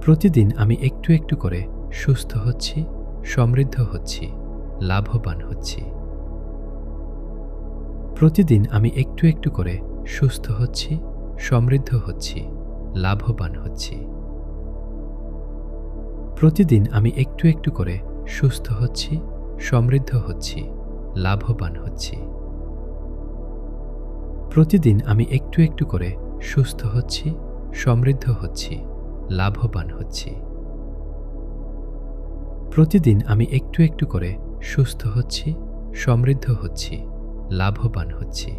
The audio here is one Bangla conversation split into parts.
প্রতিদিন আমি একটু একটু করে সুস্থ হচ্ছি, সমৃদ্ধ হচ্ছি, লাভবান হচ্ছি। প্রতিদিন আমি একটু একটু করে সুস্থ হচ্ছি, সমৃদ্ধ হচ্ছি, লাভবান হচ্ছি। প্রতিদিন আমি একটু একটু করে সুস্থ হচ্ছি, সমৃদ্ধ হচ্ছি, লাভবান হচ্ছি। প্রতিদিন আমি একটু একটু করে সুস্থ হচ্ছি, সমৃদ্ধ হচ্ছি, লাভবান হচ্ছি। প্রতিদিন আমি একটু একটু করে সুস্থ হচ্ছি, সমৃদ্ধ হচ্ছি, লাভবান হচ্ছি।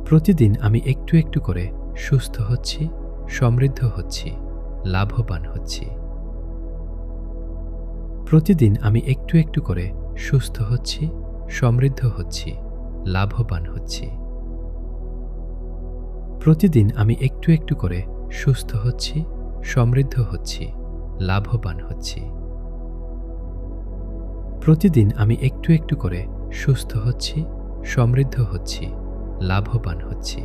প্রতিদিন আমি একটু একটু করে সুস্থ হচ্ছি, সমৃদ্ধ হচ্ছি, লাভবান হচ্ছি। প্রতিদিন আমি একটু একটু করে সুস্থ হচ্ছি, সমৃদ্ধ হচ্ছি, লাভবান হচ্ছি। প্রতিদিন আমি একটু একটু করে সুস্থ হচ্ছি, সমৃদ্ধ হচ্ছি, লাভবান হচ্ছি। প্রতিদিন আমি একটু একটু করে সুস্থ হচ্ছি, সমৃদ্ধ হচ্ছি, লাভবান হচ্ছি।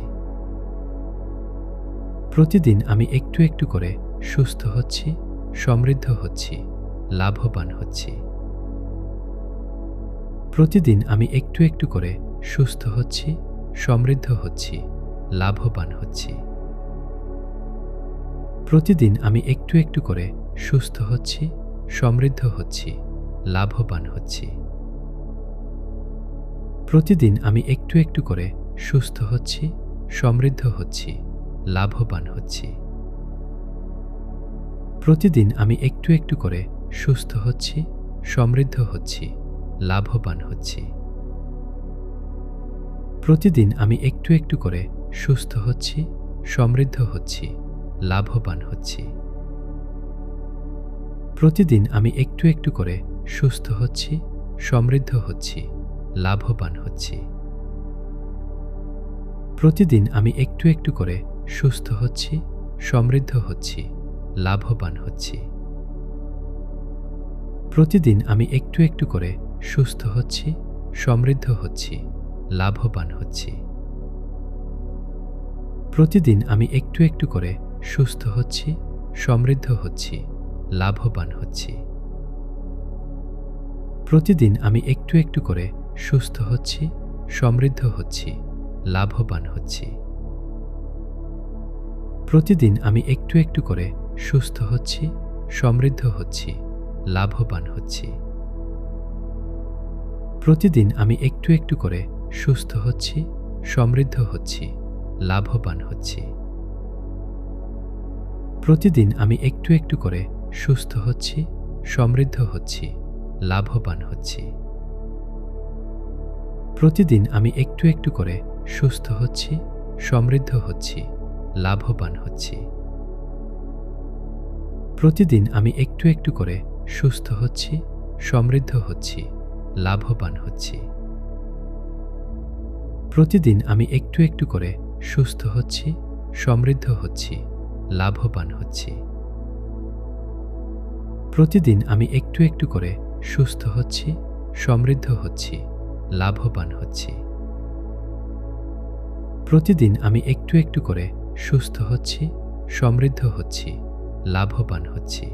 প্রতিদিন আমি একটু একটু করে সুস্থ হচ্ছি, সমৃদ্ধ হচ্ছি, লাভবান হচ্ছি। প্রতিদিন আমি একটু একটু করে সুস্থ হচ্ছি, সমৃদ্ধ হচ্ছি, লাভবান হচ্ছি। প্রতিদিন আমি একটু একটু করে সুস্থ হচ্ছি, সমৃদ্ধ হচ্ছি, লাভবান হচ্ছি। প্রতিদিন আমি একটু একটু করে সুস্থ হচ্ছি, সমৃদ্ধ হচ্ছি, লাভবান হচ্ছি। প্রতিদিন আমি একটু একটু করে সুস্থ হচ্ছি, সমৃদ্ধ হচ্ছি, লাভবান হচ্ছি। প্রতিদিন আমি একটু একটু করে সুস্থ হচ্ছি, সমৃদ্ধ হচ্ছি, লাভবান হচ্ছি। প্রতিদিন আমি একটু একটু করে সুস্থ হচ্ছি, সমৃদ্ধ হচ্ছি, লাভবান হচ্ছি। প্রতিদিন আমি একটু একটু করে সুস্থ হচ্ছি, সমৃদ্ধ হচ্ছি, লাভবান হচ্ছি। প্রতিদিন আমি একটু একটু করে সুস্থ হচ্ছি, সমৃদ্ধ হচ্ছি, লাভবান হচ্ছি। প্রতিদিন আমি একটু একটু করে সুস্থ হচ্ছি, সমৃদ্ধ হচ্ছি, লাভবান হচ্ছি। প্রতিদিন আমি একটু একটু করে সুস্থ হচ্ছি, সমৃদ্ধ হচ্ছি, লাভবান হচ্ছি। প্রতিদিন আমি একটু একটু করে সুস্থ হচ্ছি, সমৃদ্ধ হচ্ছি, লাভবান হচ্ছি। প্রতিদিন আমি একটু একটু করে সুস্থ হচ্ছি, সমৃদ্ধ হচ্ছি, লাভবান হচ্ছি। প্রতিদিন আমি একটু একটু করে সুস্থ হচ্ছি, সমৃদ্ধ হচ্ছি, লাভবান হচ্ছি। প্রতিদিন আমি একটু একটু করে সুস্থ হচ্ছি, সমৃদ্ধ হচ্ছি, লাভবান হচ্ছি। প্রতিদিন আমি একটু একটু করে সুস্থ হচ্ছি, সমৃদ্ধ হচ্ছি, লাভবান হচ্ছি। প্রতিদিন আমি একটু একটু করে সুস্থ হচ্ছি, সমৃদ্ধ হচ্ছি, লাভবান হচ্ছি। প্রতিদিন আমি একটু একটু করে সুস্থ হচ্ছি, সমৃদ্ধ হচ্ছি, লাভবান হচ্ছি। প্রতিদিন আমি একটু একটু করে সুস্থ হচ্ছি, সমৃদ্ধ হচ্ছি, লাভবান হচ্ছি।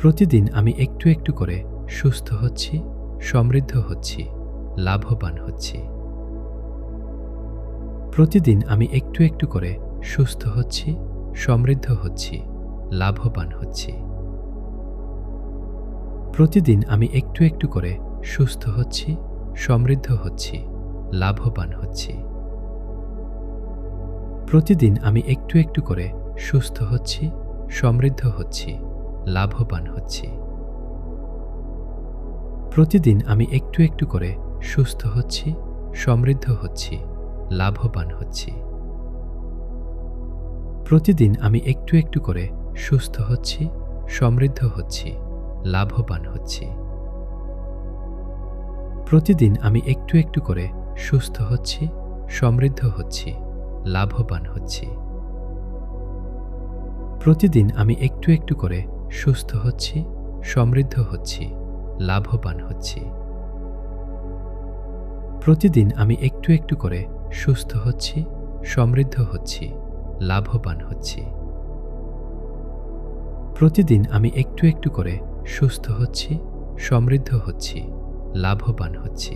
প্রতিদিন আমি একটু একটু করে সুস্থ হচ্ছি, সমৃদ্ধ হচ্ছি, লাভবান হচ্ছি। প্রতিদিন আমি একটু একটু করে সুস্থ হচ্ছি, সমৃদ্ধ হচ্ছি, লাভবান হচ্ছি। প্রতিদিন আমি একটু একটু করে সুস্থ হচ্ছি, সমৃদ্ধ হচ্ছি, লাভবান হচ্ছি। প্রতিদিন আমি একটু একটু করে সুস্থ হচ্ছি, সমৃদ্ধ হচ্ছি, লাভবান হচ্ছি। প্রতিদিন আমি একটু একটু করে সুস্থ হচ্ছি, সমৃদ্ধ হচ্ছি, লাভবান হচ্ছি। প্রতিদিন আমি একটু একটু করে সুস্থ হচ্ছি, সমৃদ্ধ হচ্ছি, লাভবান হচ্ছি। প্রতিদিন আমি একটু একটু করে সুস্থ হচ্ছি, সমৃদ্ধ হচ্ছি, লাভবান হচ্ছি। প্রতিদিন আমি একটু একটু করে সুস্থ হচ্ছি, সমৃদ্ধ হচ্ছি, লাভবান হচ্ছি। প্রতিদিন আমি একটু একটু করে সুস্থ হচ্ছি, সমৃদ্ধ হচ্ছি, লাভবান হচ্ছি। প্রতিদিন আমি একটু একটু করে সুস্থ হচ্ছি, সমৃদ্ধ হচ্ছি, লাভবান হচ্ছি।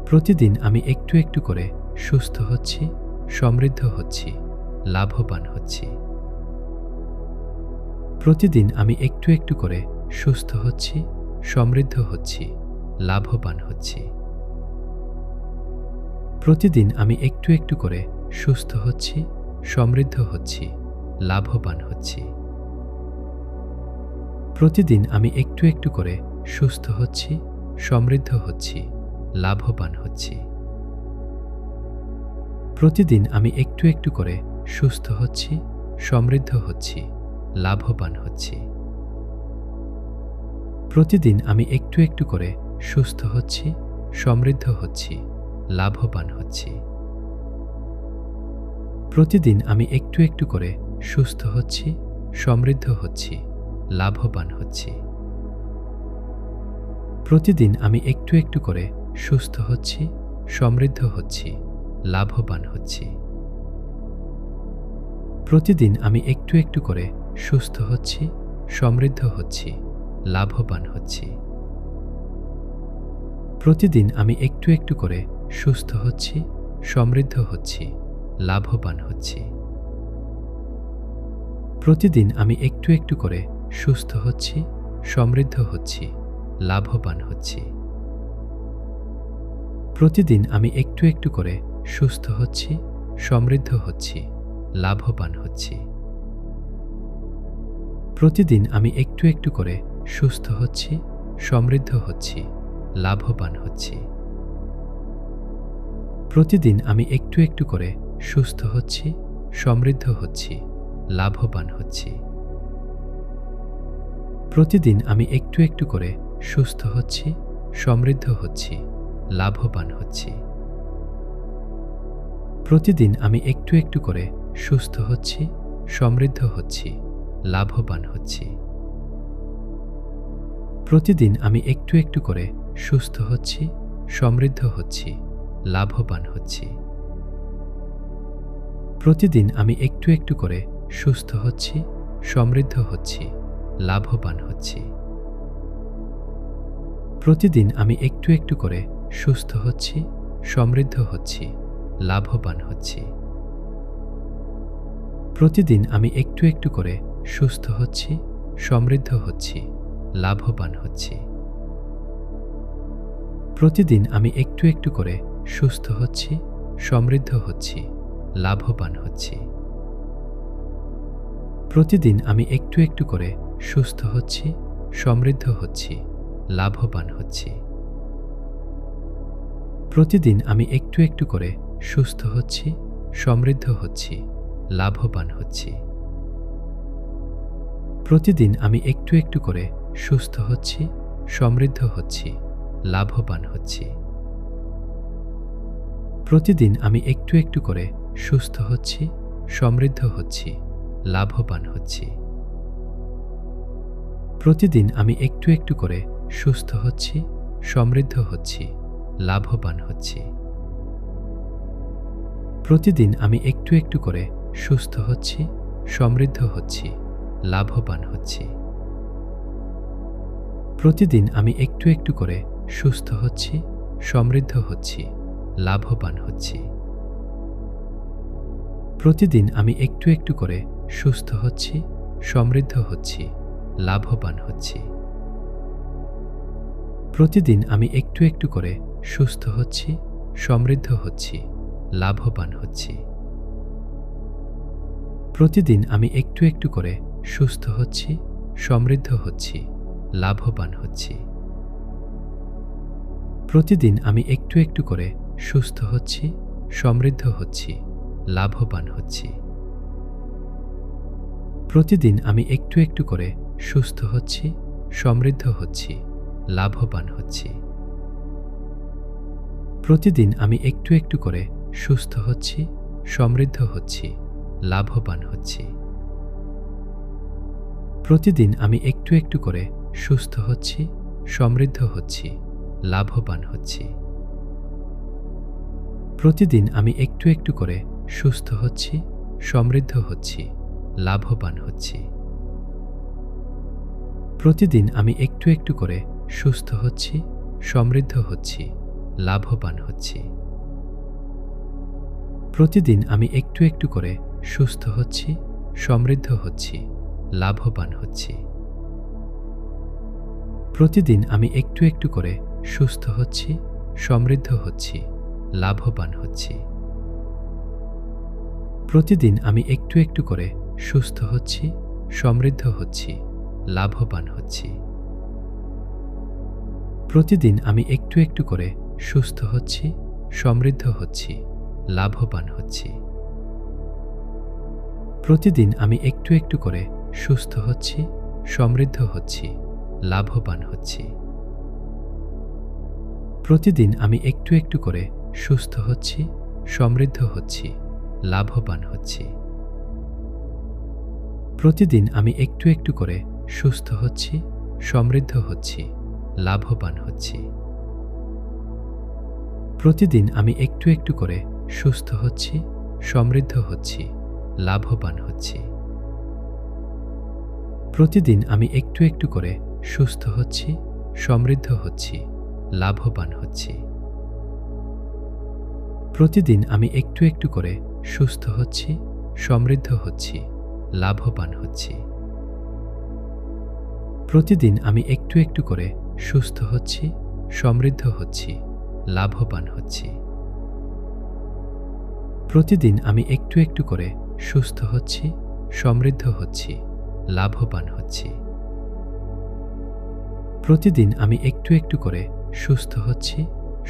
প্রতিদিন আমি একটু একটু করে সুস্থ হচ্ছি, সমৃদ্ধ হচ্ছি, লাভবান হচ্ছি। প্রতিদিন আমি একটু একটু করে সুস্থ হচ্ছি, সমৃদ্ধ হচ্ছি, লাভবান হচ্ছি। প্রতিদিন আমি একটু একটু করে সুস্থ হচ্ছি, সমৃদ্ধ হচ্ছি, লাভবান হচ্ছি। প্রতিদিন আমি একটু একটু করে সুস্থ হচ্ছি, সমৃদ্ধ হচ্ছি, লাভবান হচ্ছি। প্রতিদিন আমি একটু একটু করে সুস্থ হচ্ছি, সমৃদ্ধ হচ্ছি, লাভবান হচ্ছি। প্রতিদিন আমি একটু একটু করে সুস্থ হচ্ছি, সমৃদ্ধ হচ্ছি, লাভবান হচ্ছি। প্রতিদিন আমি একটু একটু করে সুস্থ হচ্ছি, সমৃদ্ধ হচ্ছি, লাভবান হচ্ছি। প্রতিদিন আমি একটু একটু করে সুস্থ হচ্ছি, সমৃদ্ধ হচ্ছি, লাভবান হচ্ছি। প্রতিদিন আমি একটু একটু করে সুস্থ হচ্ছি, সমৃদ্ধ হচ্ছি, লাভবান হচ্ছি। প্রতিদিন আমি একটু একটু করে সুস্থ হচ্ছি, সমৃদ্ধ হচ্ছি, লাভবান হচ্ছি। প্রতিদিন আমি একটু একটু করে সুস্থ হচ্ছি, সমৃদ্ধ হচ্ছি, লাভবান হচ্ছি। প্রতিদিন আমি একটু একটু করে সুস্থ হচ্ছি, সমৃদ্ধ হচ্ছি, লাভবান হচ্ছি। প্রতিদিন আমি একটু একটু করে সুস্থ হচ্ছি, সমৃদ্ধ হচ্ছি, লাভবান হচ্ছি। প্রতিদিন আমি একটু একটু করে সুস্থ হচ্ছি, সমৃদ্ধ হচ্ছি, লাভবান হচ্ছি। প্রতিদিন আমি একটু একটু করে সুস্থ হচ্ছি, সমৃদ্ধ হচ্ছি, লাভবান হচ্ছি। প্রতিদিন আমি একটু একটু করে সুস্থ হচ্ছি, সমৃদ্ধ হচ্ছি, লাভবান হচ্ছি। প্রতিদিন আমি একটু একটু করে সুস্থ হচ্ছি, সমৃদ্ধ হচ্ছি, লাভবান হচ্ছি। প্রতিদিন আমি একটু একটু করে সুস্থ হচ্ছি, সমৃদ্ধ হচ্ছি, লাভবান হচ্ছি। প্রতিদিন আমি একটু একটু করে সুস্থ হচ্ছি, সমৃদ্ধ হচ্ছি, লাভবান হচ্ছি। প্রতিদিন আমি একটু একটু করে সুস্থ হচ্ছি, সমৃদ্ধ হচ্ছি, লাভবান হচ্ছি। প্রতিদিন আমি একটু একটু করে সুস্থ হচ্ছি, সমৃদ্ধ হচ্ছি, লাভবান হচ্ছি। প্রতিদিন আমি একটু একটু করে সুস্থ হচ্ছি, সমৃদ্ধ হচ্ছি, লাভবান হচ্ছি। প্রতিদিন আমি একটু একটু করে সুস্থ হচ্ছি, সমৃদ্ধ হচ্ছি, লাভবান হচ্ছি। প্রতিদিন আমি একটু একটু করে সুস্থ হচ্ছি, সমৃদ্ধ হচ্ছি, লাভবান হচ্ছি। প্রতিদিন আমি একটু একটু করে সুস্থ হচ্ছি, সমৃদ্ধ হচ্ছি, লাভবান হচ্ছি। প্রতিদিন আমি একটু একটু করে সুস্থ হচ্ছি, সমৃদ্ধ হচ্ছি, লাভবান হচ্ছি। প্রতিদিন আমি একটু একটু করে সুস্থ হচ্ছি, সমৃদ্ধ হচ্ছি, লাভবান হচ্ছি। প্রতিদিন আমি একটু একটু করে সুস্থ হচ্ছি, সমৃদ্ধ হচ্ছি, লাভবান হচ্ছি। প্রতিদিন আমি একটু একটু করে সুস্থ হচ্ছি, সমৃদ্ধ হচ্ছি, লাভবান হচ্ছি। প্রতিদিন আমি একটু একটু করে সুস্থ হচ্ছি, সমৃদ্ধ হচ্ছি, লাভবান হচ্ছি। প্রতিদিন আমি একটু একটু করে সুস্থ হচ্ছি, সমৃদ্ধ হচ্ছি, লাভবান হচ্ছি। প্রতিদিন আমি একটু একটু করে সুস্থ হচ্ছি, সমৃদ্ধ হচ্ছি, লাভবান হচ্ছি। প্রতিদিন আমি একটু একটু করে সুস্থ হচ্ছি, সমৃদ্ধ হচ্ছি, লাভবান হচ্ছি। প্রতিদিন আমি একটু একটু করে সুস্থ হচ্ছি, সমৃদ্ধ হচ্ছি, লাভবান হচ্ছি। প্রতিদিন আমি একটু একটু করে সুস্থ হচ্ছি, সমৃদ্ধ হচ্ছি, লাভবান হচ্ছি। প্রতিদিন আমি একটু একটু করে সুস্থ হচ্ছি, সমৃদ্ধ হচ্ছি, লাভবান হচ্ছি। প্রতিদিন আমি একটু একটু করে সুস্থ হচ্ছি, সমৃদ্ধ হচ্ছি, লাভবান হচ্ছি। প্রতিদিন আমি একটু একটু করে সুস্থ হচ্ছি, সমৃদ্ধ হচ্ছি, লাভবান হচ্ছি। প্রতিদিন আমি একটু একটু করে সুস্থ হচ্ছি, সমৃদ্ধ হচ্ছি, লাভবান হচ্ছি। প্রতিদিন আমি একটু একটু করে সুস্থ হচ্ছি, সমৃদ্ধ হচ্ছি, লাভবান হচ্ছি। প্রতিদিন আমি একটু একটু করে সুস্থ হচ্ছি, সমৃদ্ধ হচ্ছি, লাভবান হচ্ছি। প্রতিদিন আমি একটু একটু করে সুস্থ হচ্ছি, সমৃদ্ধ হচ্ছি, লাভবান হচ্ছি। প্রতিদিন আমি একটু একটু করে সুস্থ হচ্ছি, সমৃদ্ধ হচ্ছি, লাভবান হচ্ছি। প্রতিদিন আমি একটু একটু করে সুস্থ হচ্ছি, সমৃদ্ধ হচ্ছি, লাভবান হচ্ছি। প্রতিদিন আমি একটু একটু করে সুস্থ হচ্ছি, সমৃদ্ধ হচ্ছি, লাভবান হচ্ছি। প্রতিদিন আমি একটু একটু করে সুস্থ হচ্ছি, সমৃদ্ধ হচ্ছি, লাভবান হচ্ছি। প্রতিদিন আমি একটু একটু করে সুস্থ হচ্ছি, সমৃদ্ধ হচ্ছি, লাভবান হচ্ছি। প্রতিদিন আমি একটু একটু করে সুস্থ হচ্ছি, সমৃদ্ধ হচ্ছি, লাভবান হচ্ছি। প্রতিদিন আমি একটু একটু করে সুস্থ হচ্ছি, সমৃদ্ধ হচ্ছি, লাভবান হচ্ছি। প্রতিদিন আমি একটু একটু করে সুস্থ হচ্ছি,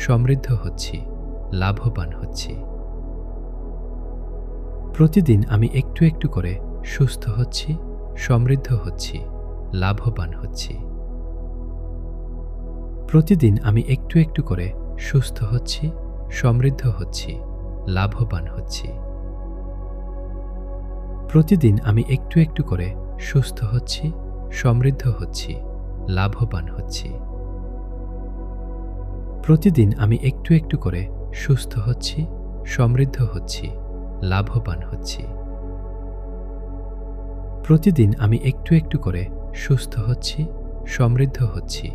সমৃদ্ধ হচ্ছি, লাভবান হচ্ছি। প্রতিদিন আমি একটু একটু করে সুস্থ হচ্ছি, সমৃদ্ধ হচ্ছি, লাভবান হচ্ছি। প্রতিদিন আমি একটু একটু করে সুস্থ হচ্ছি, সমৃদ্ধ হচ্ছি, লাভবান হচ্ছি। প্রতিদিন আমি একটু একটু করে সুস্থ হচ্ছি, সমৃদ্ধ হচ্ছি, লাভবান হচ্ছি। প্রতিদিন আমি একটু একটু করে সুস্থ হচ্ছি, সমৃদ্ধ হচ্ছি, লাভবান হচ্ছি। প্রতিদিন আমি একটু একটু করে সুস্থ হচ্ছি, সমৃদ্ধ হচ্ছি,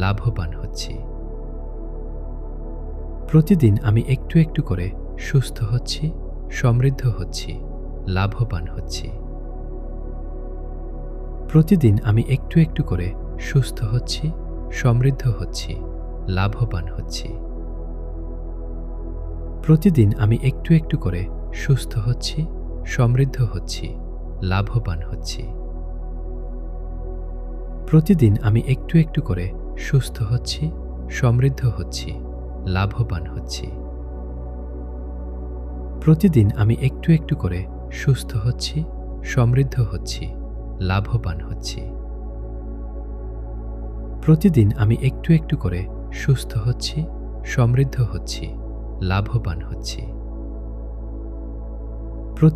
লাভবান হচ্ছি। প্রতিদিন আমি একটু একটু করে সুস্থ হচ্ছি, সমৃদ্ধ হচ্ছি, লাভবান হচ্ছি। প্রতিদিন আমি একটু একটু করে সুস্থ হচ্ছি, সমৃদ্ধ হচ্ছি, লাভবান হচ্ছি। প্রতিদিন আমি একটু একটু করে সুস্থ হচ্ছি, সমৃদ্ধ হচ্ছি, লাভবান হচ্ছি। প্রতিদিন আমি একটু একটু করে সুস্থ হচ্ছি, সমৃদ্ধ হচ্ছি, লাভবান হচ্ছি। প্রতিদিন আমি একটু একটু করে সুস্থ হচ্ছি, সমৃদ্ধ হচ্ছি, লাভবান হচ্ছি। প্রতিদিন আমি একটু একটু করে সুস্থ হচ্ছি, সমৃদ্ধ হচ্ছি, লাভবান হচ্ছি। প্রতিদিন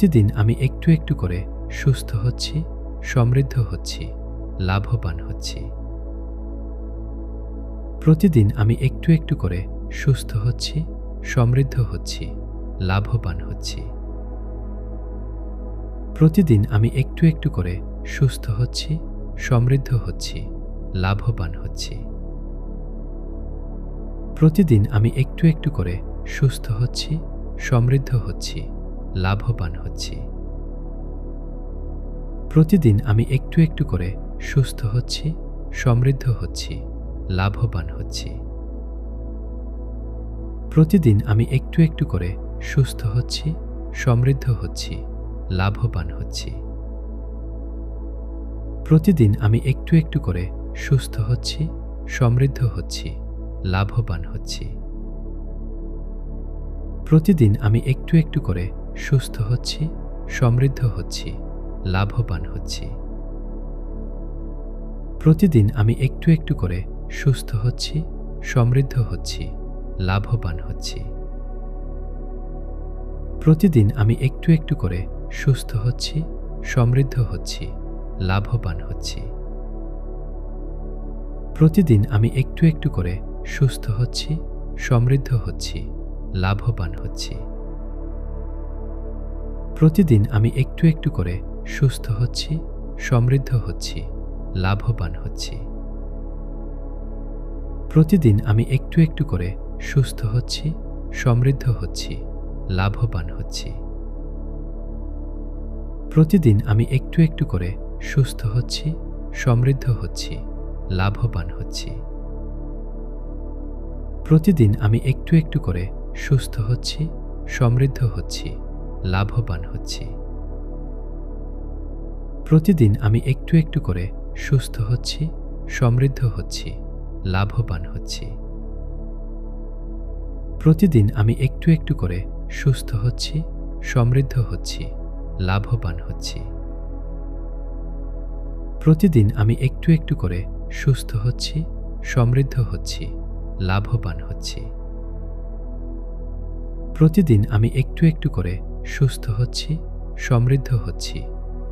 আমি একটু একটু করে সুস্থ হচ্ছি, সমৃদ্ধ হচ্ছি, লাভবান হচ্ছি। প্রতিদিন আমি একটু একটু করে সুস্থ হচ্ছি, সমৃদ্ধ হচ্ছি, লাভবান হচ্ছি। প্রতিদিন আমি একটু একটু করে সুস্থ হচ্ছি, সমৃদ্ধ হচ্ছি, লাভবান হচ্ছি। প্রতিদিন আমি একটু একটু করে সুস্থ হচ্ছি, সমৃদ্ধ হচ্ছি, লাভবান হচ্ছি। প্রতিদিন আমি একটু একটু করে সুস্থ হচ্ছি, সমৃদ্ধ হচ্ছি, লাভবান হচ্ছি। প্রতিদিন আমি একটু একটু করে সুস্থ হচ্ছি, সমৃদ্ধ হচ্ছি, লাভবান হচ্ছি। প্রতিদিন আমি একটু একটু করে সুস্থ হচ্ছি, সমৃদ্ধ হচ্ছি, লাভবান হচ্ছি। প্রতিদিন আমি একটু একটু করে সুস্থ হচ্ছি, সমৃদ্ধ হচ্ছি, লাভবান হচ্ছি। প্রতিদিন আমি একটু একটু করে সুস্থ হচ্ছি, সমৃদ্ধ হচ্ছি, লাভবান হচ্ছি। প্রতিদিন আমি একটু একটু করে সুস্থ হচ্ছি, সমৃদ্ধ হচ্ছি, লাভবান হচ্ছি। প্রতিদিন আমি একটু একটু করে সুস্থ হচ্ছি, সমৃদ্ধ হচ্ছি, লাভবান হচ্ছি। প্রতিদিন আমি একটু একটু করে সুস্থ হচ্ছি, সমৃদ্ধ হচ্ছি, লাভবান হচ্ছি। প্রতিদিন আমি একটু একটু করে সুস্থ হচ্ছি, সমৃদ্ধ হচ্ছি, লাভবান হচ্ছি। প্রতিদিন আমি একটু একটু করে সুস্থ হচ্ছি, সমৃদ্ধ হচ্ছি, লাভবান হচ্ছি। প্রতিদিন আমি একটু একটু করে সুস্থ হচ্ছি, সমৃদ্ধ হচ্ছি, লাভবান হচ্ছি। প্রতিদিন আমি একটু একটু করে সুস্থ হচ্ছি, সমৃদ্ধ হচ্ছি, লাভবান হচ্ছি। প্রতিদিন আমি একটু একটু করে সুস্থ হচ্ছি, সমৃদ্ধ হচ্ছি, লাভবান হচ্ছি। প্রতিদিন আমি একটু একটু করে সুস্থ হচ্ছি, সমৃদ্ধ হচ্ছি, লাভবান হচ্ছি। প্রতিদিন আমি একটু একটু করে সুস্থ হচ্ছি, সমৃদ্ধ হচ্ছি,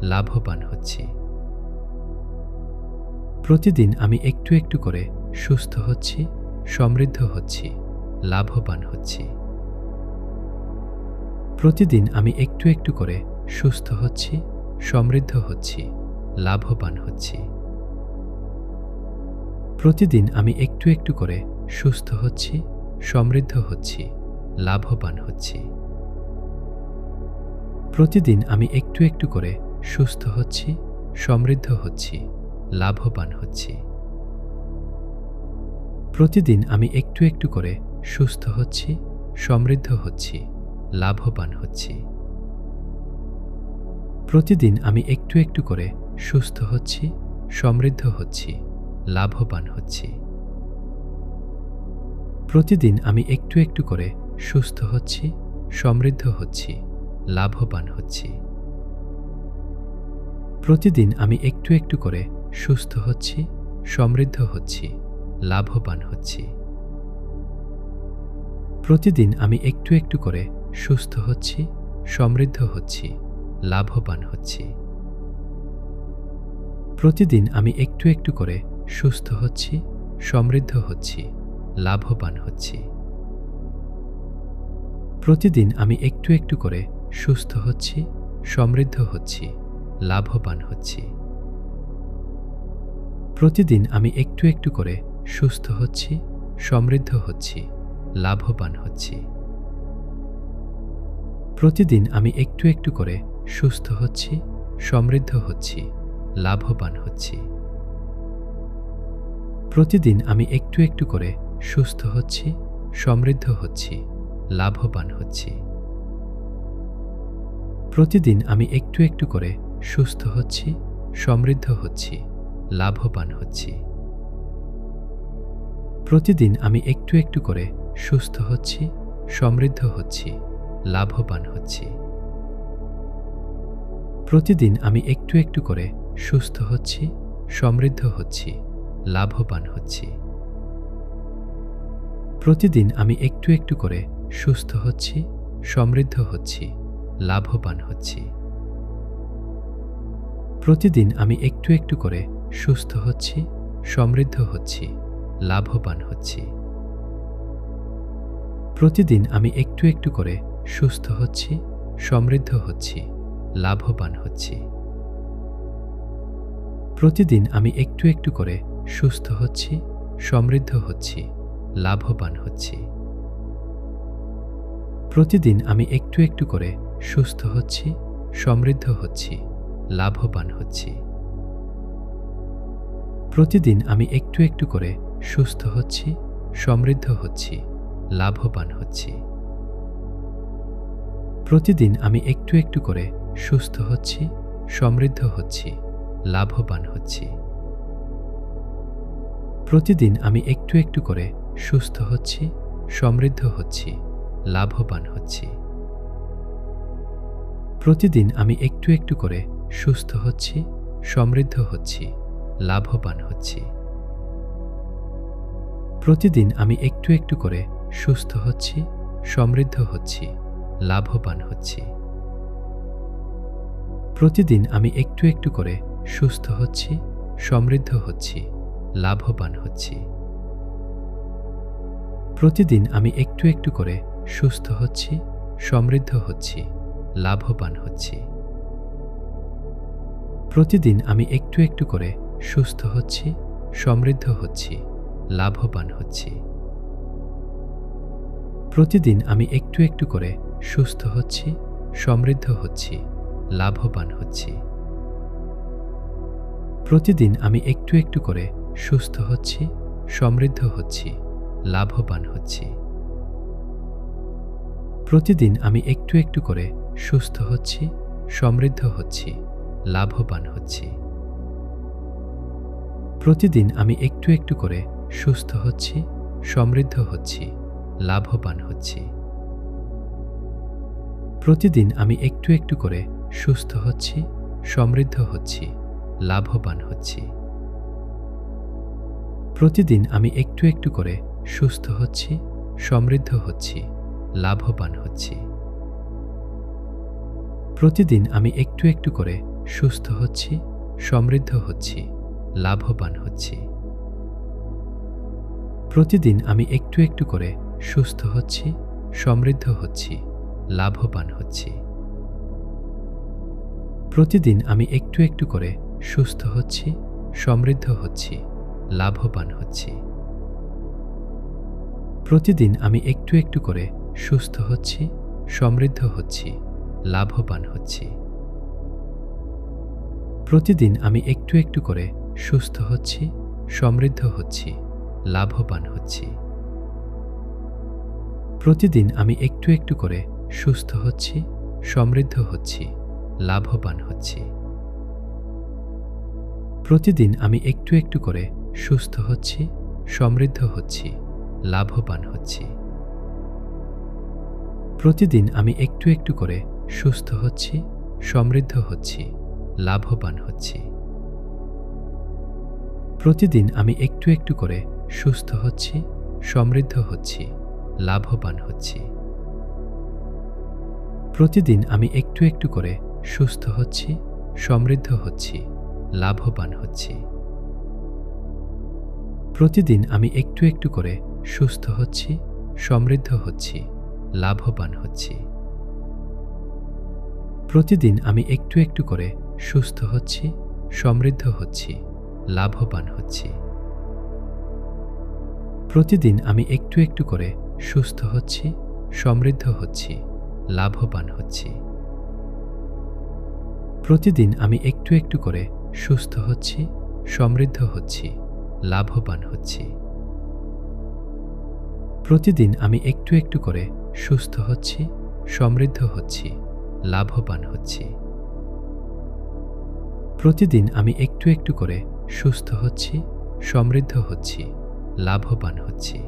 লাভবান হচ্ছি। প্রতিদিন আমি একটু একটু করে সুস্থ হচ্ছি, সমৃদ্ধ হচ্ছি, লাভবান হচ্ছি। প্রতিদিন আমি একটু একটু করে সুস্থ হচ্ছি, সমৃদ্ধ হচ্ছি, লাভবান হচ্ছি। প্রতিদিন আমি একটু একটু করে সুস্থ হচ্ছি, সমৃদ্ধ হচ্ছি, লাভবান হচ্ছি। প্রতিদিন আমি একটু একটু করে সুস্থ হচ্ছি, সমৃদ্ধ হচ্ছি, লাভবান হচ্ছি। প্রতিদিন আমি একটু একটু করে সুস্থ হচ্ছি, সমৃদ্ধ হচ্ছি, লাভবান হচ্ছি। প্রতিদিন আমি একটু একটু করে সুস্থ হচ্ছি, সমৃদ্ধ হচ্ছি, লাভবান হচ্ছি। প্রতিদিন আমি একটু একটু করে সুস্থ হচ্ছি, সমৃদ্ধ হচ্ছি, লাভবান হচ্ছি। প্রতিদিন আমি একটু একটু করে সুস্থ হচ্ছি, সমৃদ্ধ হচ্ছি, লাভবান হচ্ছি। প্রতিদিন আমি একটু একটু করে সুস্থ হচ্ছি, সমৃদ্ধ হচ্ছি, লাভবান হচ্ছি। প্রতিদিন আমি একটু একটু করে সুস্থ হচ্ছি, সমৃদ্ধ হচ্ছি, লাভবান হচ্ছি। প্রতিদিন আমি একটু একটু করে সুস্থ হচ্ছি, সমৃদ্ধ হচ্ছি, লাভবান হচ্ছি। প্রতিদিন আমি একটু একটু করে সুস্থ হচ্ছি, সমৃদ্ধ হচ্ছি, লাভবান হচ্ছি। প্রতিদিন আমি একটু একটু করে সুস্থ হচ্ছি, সমৃদ্ধ হচ্ছি, লাভবান হচ্ছি। প্রতিদিন আমি একটু একটু করে সুস্থ হচ্ছি, সমৃদ্ধ হচ্ছি, লাভবান হচ্ছি। প্রতিদিন আমি একটু একটু করে সুস্থ হচ্ছি, সমৃদ্ধ হচ্ছি, লাভবান হচ্ছি। প্রতিদিন আমি একটু একটু করে সুস্থ হচ্ছি, সমৃদ্ধ হচ্ছি, লাভবান হচ্ছি। প্রতিদিন আমি একটু একটু করে সুস্থ হচ্ছি, সমৃদ্ধ হচ্ছি, লাভবান হচ্ছি। প্রতিদিন আমি একটু একটু করে সুস্থ হচ্ছি, সমৃদ্ধ হচ্ছি, লাভবান হচ্ছি। প্রতিদিন আমি একটু একটু করে সুস্থ হচ্ছি, সমৃদ্ধ হচ্ছি, লাভবান হচ্ছি। প্রতিদিন আমি একটু একটু করে সুস্থ হচ্ছি, সমৃদ্ধ হচ্ছি, লাভবান হচ্ছি। প্রতিদিন আমি একটু একটু করে সুস্থ হচ্ছি, সমৃদ্ধ হচ্ছি, লাভবান হচ্ছি। প্রতিদিন আমি একটু একটু করে সুস্থ হচ্ছি, সমৃদ্ধ হচ্ছি, লাভবান হচ্ছি। প্রতিদিন আমি একটু একটু করে সুস্থ হচ্ছি, সমৃদ্ধ হচ্ছি, লাভবান হচ্ছি। প্রতিদিন আমি একটু একটু করে সুস্থ হচ্ছি, সমৃদ্ধ হচ্ছি, লাভবান হচ্ছি। প্রতিদিন আমি একটু একটু করে সুস্থ হচ্ছি, সমৃদ্ধ হচ্ছি, লাভবান হচ্ছি। প্রতিদিন আমি একটু একটু করে সুস্থ হচ্ছি, সমৃদ্ধ হচ্ছি, লাভবান হচ্ছি। প্রতিদিন আমি একটু একটু করে সুস্থ হচ্ছি, সমৃদ্ধ হচ্ছি, লাভবান হচ্ছি। প্রতিদিন আমি একটু একটু করে সুস্থ হচ্ছি, সমৃদ্ধ হচ্ছি, লাভবান হচ্ছি। প্রতিদিন আমি একটু একটু করে সুস্থ হচ্ছি, সমৃদ্ধ হচ্ছি, লাভবান হচ্ছি। প্রতিদিন আমি একটু একটু করে সুস্থ হচ্ছি, সমৃদ্ধ হচ্ছি, লাভবান হচ্ছি। প্রতিদিন আমি একটু একটু করে সুস্থ হচ্ছি, সমৃদ্ধ হচ্ছি, লাভবান হচ্ছি। প্রতিদিন আমি একটু একটু করে সুস্থ হচ্ছি, সমৃদ্ধ হচ্ছি, লাভবান হচ্ছি। প্রতিদিন আমি একটু একটু করে সুস্থ হচ্ছি, সমৃদ্ধ হচ্ছি, লাভবান হচ্ছি। প্রতিদিন আমি একটু একটু করে সুস্থ হচ্ছি, সমৃদ্ধ হচ্ছি, লাভবান হচ্ছি। প্রতিদিন আমি একটু একটু করে সুস্থ হচ্ছি, সমৃদ্ধ হচ্ছি, লাভবান হচ্ছি। প্রতিদিন আমি একটু একটু করে সুস্থ হচ্ছি, সমৃদ্ধ হচ্ছি, লাভবান হচ্ছি। প্রতিদিন আমি একটু একটু করে সুস্থ হচ্ছি, সমৃদ্ধ হচ্ছি, লাভবান হচ্ছি। প্রতিদিন আমি একটু একটু করে সুস্থ হচ্ছি, সমৃদ্ধ হচ্ছি, লাভবান হচ্ছি। প্রতিদিন আমি একটু একটু করে সুস্থ হচ্ছি, সমৃদ্ধ হচ্ছি, লাভবান হচ্ছি। প্রতিদিন আমি একটু একটু করে সুস্থ হচ্ছি, সমৃদ্ধ হচ্ছি, লাভবান হচ্ছি। প্রতিদিন আমি একটু একটু করে সুস্থ হচ্ছি, সমৃদ্ধ হচ্ছি, লাভবান হচ্ছি। প্রতিদিন আমি একটু একটু করে সুস্থ হচ্ছি, সমৃদ্ধ হচ্ছি, লাভবান হচ্ছি। প্রতিদিন আমি একটু একটু করে সুস্থ হচ্ছি, সমৃদ্ধ হচ্ছি, লাভবান হচ্ছি। প্রতিদিন আমি একটু একটু করে সুস্থ হচ্ছি, সমৃদ্ধ হচ্ছি, লাভবান হচ্ছি। প্রতিদিন আমি একটু একটু করে সুস্থ হচ্ছি, সমৃদ্ধ হচ্ছি, লাভবান হচ্ছি। প্রতিদিন আমি একটু একটু করে সুস্থ হচ্ছি, সমৃদ্ধ হচ্ছি, লাভবান হচ্ছি। প্রতিদিন আমি একটু একটু করে সুস্থ হচ্ছি, সমৃদ্ধ হচ্ছি, লাভবান হচ্ছি। প্রতিদিন আমি একটু একটু করে সুস্থ হচ্ছি, সমৃদ্ধ হচ্ছি, লাভবান হচ্ছি। প্রতিদিন আমি একটু একটু করে সুস্থ হচ্ছি, সমৃদ্ধ হচ্ছি, লাভবান হচ্ছি। প্রতিদিন আমি একটু একটু করে সুস্থ হচ্ছি, সমৃদ্ধ হচ্ছি, লাভবান হচ্ছি। প্রতিদিন আমি একটু একটু করে সুস্থ হচ্ছি, সমৃদ্ধ হচ্ছি, লাভবান হচ্ছি। প্রতিদিন আমি একটু একটু করে সুস্থ হচ্ছি, সমৃদ্ধ হচ্ছি, লাভবান হচ্ছি।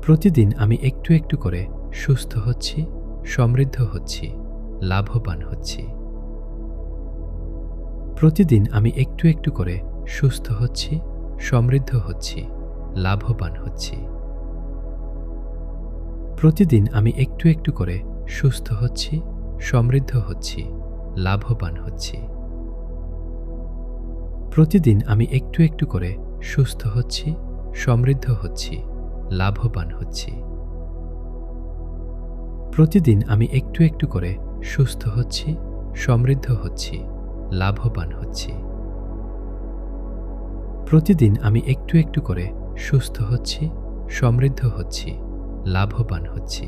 প্রতিদিন আমি একটু একটু করে সুস্থ হচ্ছি, সমৃদ্ধ হচ্ছি, লাভবান হচ্ছি। প্রতিদিন আমি একটু একটু করে সুস্থ হচ্ছি, সমৃদ্ধ হচ্ছি, লাভবান হচ্ছি। প্রতিদিন আমি একটু একটু করে সুস্থ হচ্ছি, সমৃদ্ধ হচ্ছি, লাভবান হচ্ছি। প্রতিদিন আমি একটু একটু করে সুস্থ হচ্ছি, সমৃদ্ধ হচ্ছি, লাভবান হচ্ছি। প্রতিদিন আমি একটু একটু করে সুস্থ হচ্ছি, সমৃদ্ধ হচ্ছি, লাভবান হচ্ছি। প্রতিদিন আমি একটু একটু করে সুস্থ হচ্ছি, সমৃদ্ধ হচ্ছি, লাভবান হচ্ছি।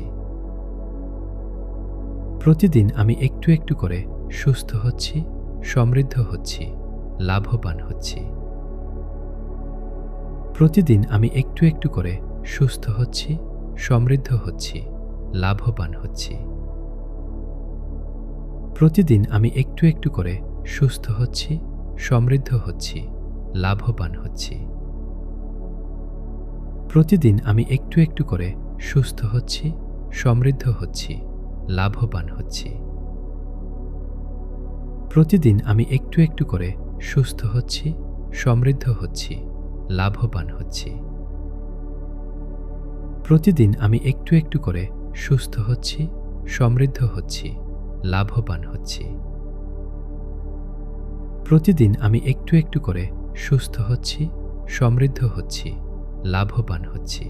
প্রতিদিন আমি একটু একটু করে সুস্থ হচ্ছি, সমৃদ্ধ হচ্ছি, লাভবান হচ্ছি। প্রতিদিন আমি একটু একটু করে সুস্থ হচ্ছি, সমৃদ্ধ হচ্ছি, লাভবান হচ্ছি। প্রতিদিন আমি একটু একটু করে সুস্থ হচ্ছি, সমৃদ্ধ হচ্ছি, লাভবান হচ্ছি। প্রতিদিন আমি একটু একটু করে সুস্থ হচ্ছি, সমৃদ্ধ হচ্ছি, লাভবান হচ্ছি। প্রতিদিন আমি একটু একটু করে সুস্থ হচ্ছি, সমৃদ্ধ হচ্ছি, লাভবান হচ্ছি। প্রতিদিন আমি একটু একটু করে সুস্থ হচ্ছি, সমৃদ্ধ হচ্ছি, লাভবান হচ্ছি। প্রতিদিন আমি একটু একটু করে সুস্থ হচ্ছি, সমৃদ্ধ হচ্ছি, লাভবান হচ্ছি।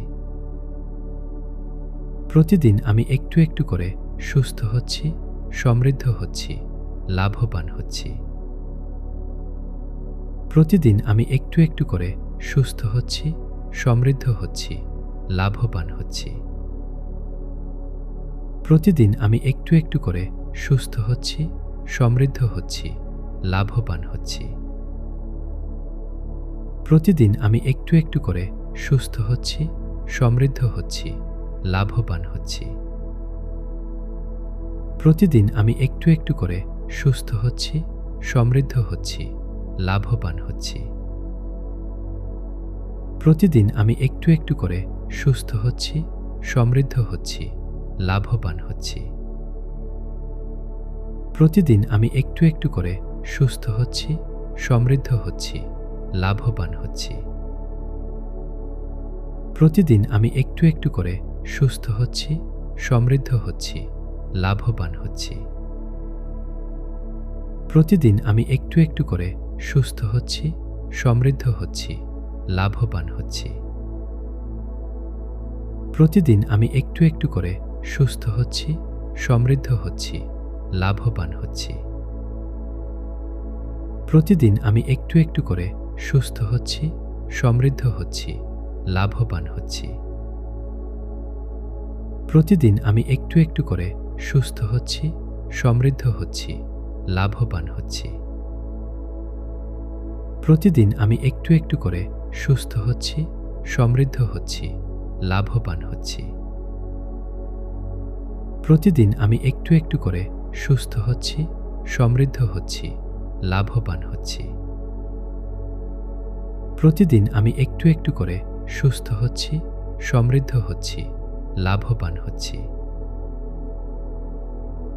প্রতিদিন আমি একটু একটু করে সুস্থ হচ্ছি, সমৃদ্ধ হচ্ছি, লাভবান হচ্ছি। প্রতিদিন আমি একটু একটু করে সুস্থ হচ্ছি, সমৃদ্ধ হচ্ছি, লাভবান হচ্ছি। প্রতিদিন আমি একটু একটু করে সুস্থ হচ্ছি, সমৃদ্ধ হচ্ছি, লাভবান হচ্ছি। প্রতিদিন আমি একটু একটু করে সুস্থ হচ্ছি, সমৃদ্ধ হচ্ছি, লাভবান হচ্ছি। প্রতিদিন আমি একটু একটু করে সুস্থ হচ্ছি, সমৃদ্ধ হচ্ছি, লাভবান হচ্ছি। প্রতিদিন আমি একটু একটু করে সুস্থ হচ্ছি, সমৃদ্ধ হচ্ছি, লাভবান হচ্ছি। প্রতিদিন আমি একটু একটু করে সুস্থ হচ্ছি, সমৃদ্ধ হচ্ছি, লাভবান হচ্ছি। প্রতিদিন আমি একটু একটু করে সুস্থ হচ্ছি, সমৃদ্ধ হচ্ছি, লাভবান হচ্ছি। প্রতিদিন আমি একটু একটু করে সুস্থ হচ্ছি, সমৃদ্ধ হচ্ছি, লাভবান হচ্ছি। প্রতিদিন আমি একটু একটু করে সুস্থ হচ্ছি, সমৃদ্ধ হচ্ছি, লাভবান হচ্ছি। প্রতিদিন আমি একটু একটু করে সুস্থ হচ্ছি, সমৃদ্ধ হচ্ছি, লাভবান হচ্ছি। প্রতিদিন আমি একটু একটু করে সুস্থ হচ্ছি, সমৃদ্ধ হচ্ছি, লাভবান হচ্ছি। প্রতিদিন আমি একটু একটু করে সুস্থ হচ্ছি, সমৃদ্ধ হচ্ছি, লাভবান হচ্ছি। প্রতিদিন আমি একটু একটু করে সুস্থ হচ্ছি, সমৃদ্ধ হচ্ছি, লাভবান হচ্ছি। প্রতিদিন আমি একটু একটু করে সুস্থ হচ্ছি, সমৃদ্ধ হচ্ছি, লাভবান হচ্ছি।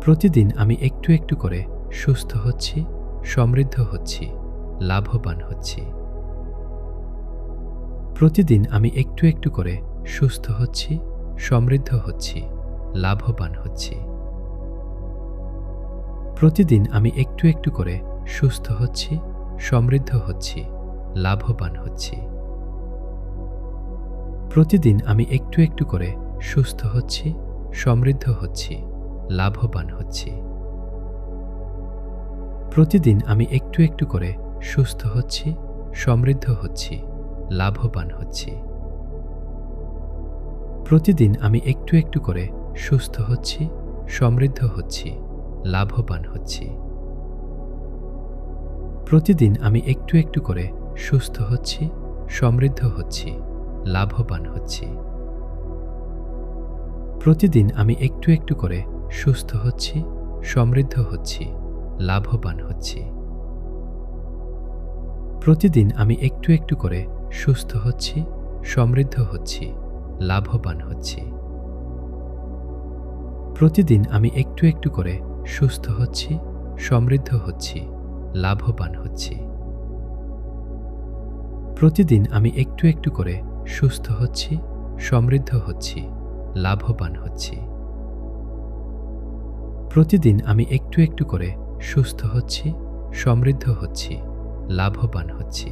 প্রতিদিন আমি একটু একটু করে সুস্থ হচ্ছি, সমৃদ্ধ হচ্ছি, লাভবান হচ্ছি। প্রতিদিন আমি একটু একটু করে সুস্থ হচ্ছি, সমৃদ্ধ হচ্ছি, লাভবান হচ্ছি। প্রতিদিন আমি একটু একটু করে সুস্থ হচ্ছি, সমৃদ্ধ হচ্ছি, লাভবান হচ্ছি। প্রতিদিন আমি একটু একটু করে সুস্থ হচ্ছি, সমৃদ্ধ হচ্ছি, লাভবান হচ্ছি। প্রতিদিন আমি একটু একটু করে সুস্থ হচ্ছি, সমৃদ্ধ হচ্ছি, লাভবান হচ্ছি। প্রতিদিন আমি একটু একটু করে সুস্থ হচ্ছি, সমৃদ্ধ হচ্ছি, লাভবান হচ্ছি। প্রতিদিন আমি একটু একটু করে সুস্থ হচ্ছি, সমৃদ্ধ হচ্ছি, লাভবান হচ্ছি। প্রতিদিন আমি একটু একটু করে সুস্থ হচ্ছি, সমৃদ্ধ হচ্ছি, লাভবান হচ্ছি। প্রতিদিন আমি একটু একটু করে সুস্থ হচ্ছি, সমৃদ্ধ হচ্ছি, লাভবান হচ্ছি। প্রতিদিন আমি একটু একটু করে সুস্থ হচ্ছি, সমৃদ্ধ হচ্ছি, লাভবান হচ্ছি। প্রতিদিন আমি একটু একটু করে সুস্থ হচ্ছি, সমৃদ্ধ হচ্ছি, লাভবান হচ্ছি। প্রতিদিন আমি একটু একটু করে সুস্থ হচ্ছি, সমৃদ্ধ হচ্ছি, লাভবান হচ্ছি।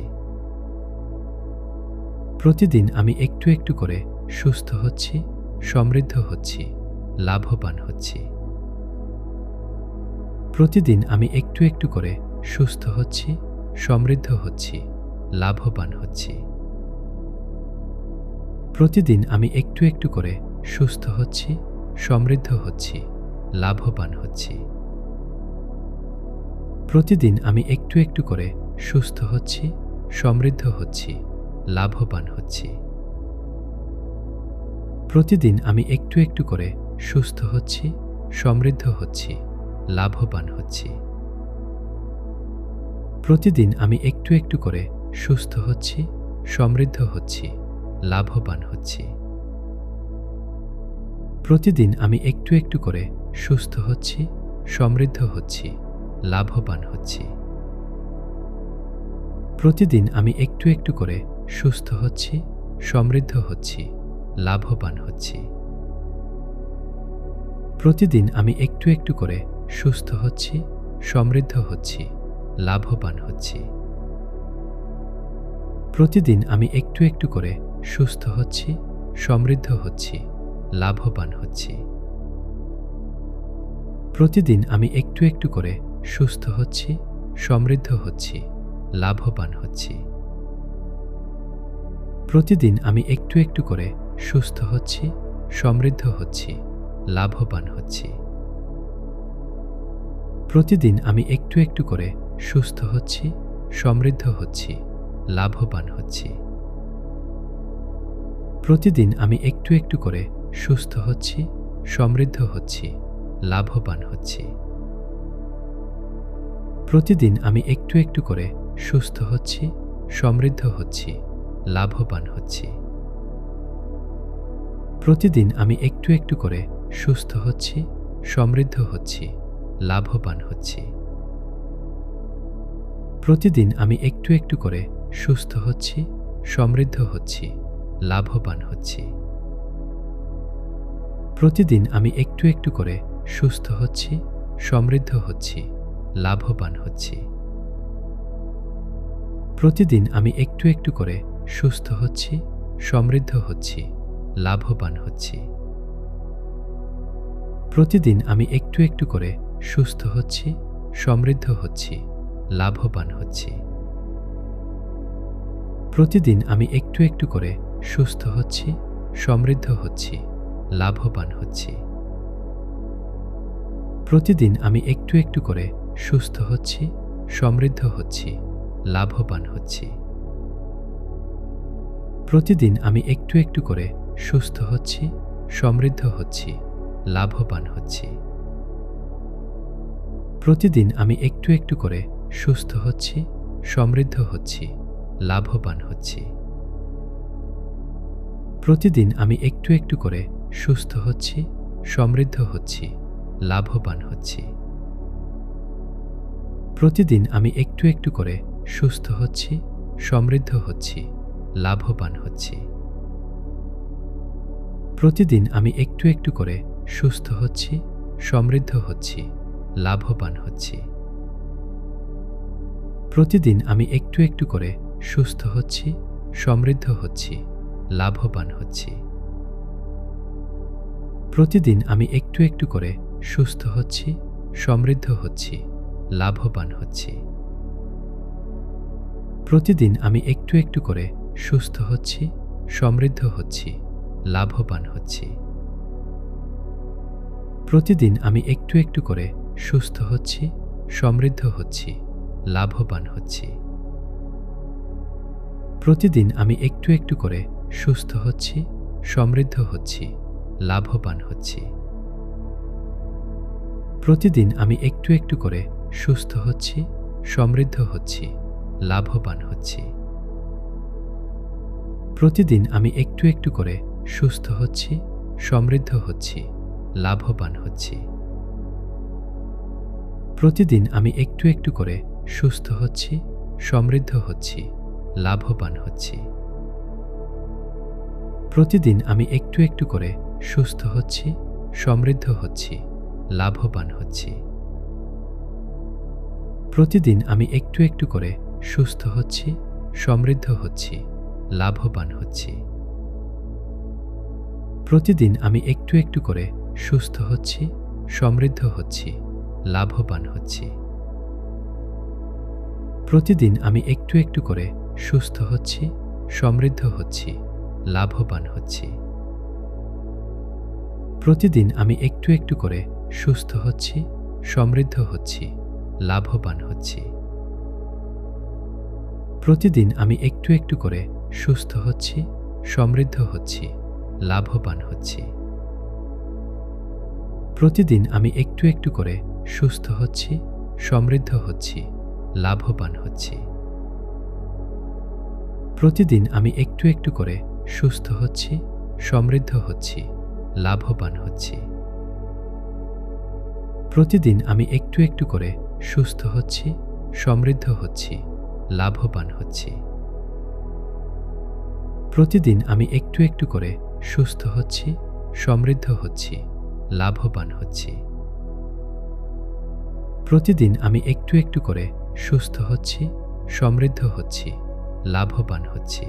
প্রতিদিন আমি একটু একটু করে সুস্থ হচ্ছি, সমৃদ্ধ হচ্ছি, লাভবান হচ্ছি। প্রতিদিন আমি একটু একটু করে সুস্থ হচ্ছি, সমৃদ্ধ হচ্ছি, লাভবান হচ্ছি। প্রতিদিন আমি একটু একটু করে সুস্থ হচ্ছি, সমৃদ্ধ হচ্ছি, লাভবান হচ্ছি। প্রতিদিন আমি একটু একটু করে সুস্থ হচ্ছি, সমৃদ্ধ হচ্ছি, লাভবান হচ্ছি। প্রতিদিন আমি একটু একটু করে সুস্থ হচ্ছি, সমৃদ্ধ হচ্ছি, লাভবান হচ্ছি। প্রতিদিন আমি একটু একটু করে সুস্থ হচ্ছি, সমৃদ্ধ হচ্ছি, লাভবান হচ্ছি। প্রতিদিন আমি একটু একটু করে সুস্থ হচ্ছি, সমৃদ্ধ হচ্ছি, লাভবান হচ্ছি। প্রতিদিন আমি একটু একটু করে সুস্থ হচ্ছি, সমৃদ্ধ হচ্ছি, লাভবান হচ্ছি। প্রতিদিন আমি একটু একটু করে সুস্থ হচ্ছি, সমৃদ্ধ হচ্ছি, লাভবান হচ্ছি। প্রতিদিন আমি একটু একটু করে সুস্থ হচ্ছি, সমৃদ্ধ হচ্ছি, লাভবান হচ্ছি। প্রতিদিন আমি একটু একটু করে সুস্থ হচ্ছি, সমৃদ্ধ হচ্ছি, লাভবান হচ্ছি। প্রতিদিন আমি একটু একটু করে সুস্থ হচ্ছি, সমৃদ্ধ হচ্ছি, লাভবান হচ্ছি। প্রতিদিন আমি একটু একটু করে সুস্থ হচ্ছি, সমৃদ্ধ হচ্ছি, লাভবান হচ্ছি। প্রতিদিন আমি একটু একটু করে সুস্থ হচ্ছি, সমৃদ্ধ হচ্ছি, লাভবান হচ্ছি। প্রতিদিন আমি একটু একটু করে সুস্থ হচ্ছি, সমৃদ্ধ হচ্ছি, লাভবান হচ্ছি। প্রতিদিন আমি একটু একটু করে সুস্থ হচ্ছি, সমৃদ্ধ হচ্ছি, লাভবান হচ্ছি। প্রতিদিন আমি একটু একটু করে সুস্থ হচ্ছি, সমৃদ্ধ হচ্ছি, লাভবান হচ্ছি। প্রতিদিন আমি একটু একটু করে সুস্থ হচ্ছি, সমৃদ্ধ হচ্ছি, লাভবান হচ্ছি। প্রতিদিন আমি একটু একটু করে সুস্থ হচ্ছি, সমৃদ্ধ হচ্ছি, লাভবান হচ্ছি। প্রতিদিন আমি একটু একটু করে সুস্থ হচ্ছি, সমৃদ্ধ হচ্ছি, লাভবান হচ্ছি। প্রতিদিন আমি একটু একটু করে সুস্থ হচ্ছি, সমৃদ্ধ হচ্ছি, লাভবান হচ্ছি। প্রতিদিন আমি একটু একটু করে সুস্থ হচ্ছি, সমৃদ্ধ হচ্ছি, লাভবান হচ্ছি। প্রতিদিন আমি একটু একটু করে সুস্থ হচ্ছি, সমৃদ্ধ হচ্ছি, লাভবান হচ্ছি। প্রতিদিন আমি একটু একটু করে সুস্থ হচ্ছি, সমৃদ্ধ হচ্ছি, লাভবান হচ্ছি। প্রতিদিন আমি একটু একটু করে সুস্থ হচ্ছি, সমৃদ্ধ হচ্ছি, লাভবান হচ্ছি। প্রতিদিন আমি একটু একটু করে সুস্থ হচ্ছি, সমৃদ্ধ হচ্ছি, লাভবান হচ্ছি। প্রতিদিন আমি একটু একটু করে সুস্থ হচ্ছি, সমৃদ্ধ হচ্ছি, লাভবান হচ্ছি। প্রতিদিন আমি একটু একটু করে সুস্থ হচ্ছি, সমৃদ্ধ হচ্ছি, লাভবান হচ্ছি। প্রতিদিন আমি একটু একটু করে সুস্থ হচ্ছি, সমৃদ্ধ হচ্ছি, লাভবান হচ্ছি। প্রতিদিন আমি একটু একটু করে সুস্থ হচ্ছি, সমৃদ্ধ হচ্ছি, লাভবান হচ্ছি। প্রতিদিন আমি একটু একটু করে সুস্থ হচ্ছি, সমৃদ্ধ হচ্ছি, লাভবান হচ্ছি। প্রতিদিন আমি একটু একটু করে সুস্থ হচ্ছি, সমৃদ্ধ হচ্ছি, লাভবান হচ্ছি। প্রতিদিন আমি একটু একটু করে সুস্থ হচ্ছি, সমৃদ্ধ হচ্ছি, লাভবান হচ্ছি। প্রতিদিন আমি একটু একটু করে সুস্থ হচ্ছি, সমৃদ্ধ হচ্ছি, লাভবান হচ্ছি। প্রতিদিন আমি একটু একটু করে সুস্থ হচ্ছি, সমৃদ্ধ হচ্ছি, লাভবান হচ্ছি। প্রতিদিন আমি একটু একটু করে সুস্থ হচ্ছি, সমৃদ্ধ হচ্ছি, লাভবান হচ্ছি। প্রতিদিন আমি একটু একটু করে সুস্থ হচ্ছি, সমৃদ্ধ হচ্ছি, লাভবান হচ্ছি। প্রতিদিন আমি একটু একটু করে সুস্থ হচ্ছি, সমৃদ্ধ হচ্ছি, লাভবান হচ্ছি। প্রতিদিন আমি একটু একটু করে সুস্থ হচ্ছি, সমৃদ্ধ হচ্ছি, লাভবান হচ্ছি। প্রতিদিন আমি একটু একটু করে সুস্থ হচ্ছি, সমৃদ্ধ হচ্ছি, লাভবান হচ্ছি। প্রতিদিন আমি একটু একটু করে সুস্থ হচ্ছি, সমৃদ্ধ হচ্ছি, লাভবান হচ্ছি। প্রতিদিন আমি একটু একটু করে সুস্থ হচ্ছি, সমৃদ্ধ হচ্ছি, লাভবান হচ্ছি। প্রতিদিন আমি একটু একটু করে সুস্থ হচ্ছি, সমৃদ্ধ হচ্ছি, লাভবান হচ্ছি। প্রতিদিন আমি একটু একটু করে সুস্থ হচ্ছি, সমৃদ্ধ হচ্ছি, লাভবান হচ্ছি। প্রতিদিন আমি একটু একটু করে সুস্থ হচ্ছি, সমৃদ্ধ হচ্ছি, লাভবান হচ্ছি। প্রতিদিন আমি একটু একটু করে সুস্থ হচ্ছি, সমৃদ্ধ হচ্ছি, লাভবান হচ্ছি।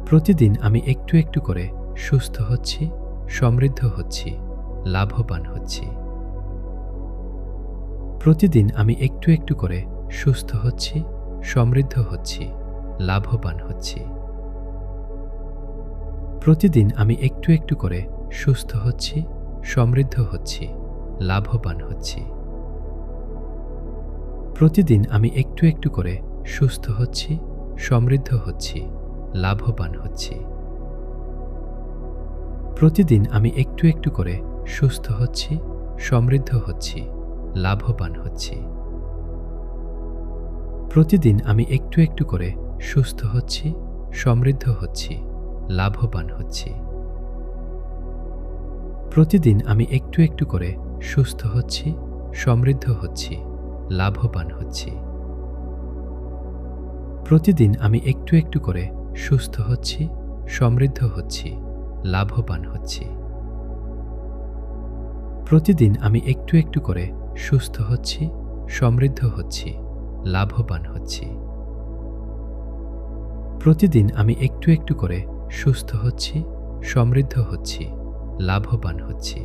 প্রতিদিন আমি একটু একটু করে সুস্থ হচ্ছি, সমৃদ্ধ হচ্ছি, লাভবান হচ্ছি। প্রতিদিন আমি একটু একটু করে সুস্থ হচ্ছি, সমৃদ্ধ হচ্ছি, লাভবান হচ্ছি। প্রতিদিন আমি একটু একটু করে সুস্থ হচ্ছি, সমৃদ্ধ হচ্ছি, লাভবান হচ্ছি। প্রতিদিন আমি একটু একটু করে সুস্থ হচ্ছি, সমৃদ্ধ হচ্ছি, লাভবান হচ্ছি। প্রতিদিন আমি একটু একটু করে সুস্থ হচ্ছি, সমৃদ্ধ হচ্ছি, লাভবান হচ্ছি। প্রতিদিন আমি একটু একটু করে সুস্থ হচ্ছি, সমৃদ্ধ হচ্ছি, লাভবান হচ্ছি। প্রতিদিন আমি একটু একটু করে সুস্থ হচ্ছি, সমৃদ্ধ হচ্ছি, লাভবান হচ্ছি। প্রতিদিন আমি একটু একটু করে সুস্থ হচ্ছি, সমৃদ্ধ হচ্ছি, লাভবান হচ্ছি। প্রতিদিন আমি একটু একটু করে সুস্থ হচ্ছি, সমৃদ্ধ হচ্ছি, লাভবান হচ্ছি। প্রতিদিন আমি একটু একটু করে সুস্থ হচ্ছি, সমৃদ্ধ হচ্ছি, লাভবান হচ্ছি।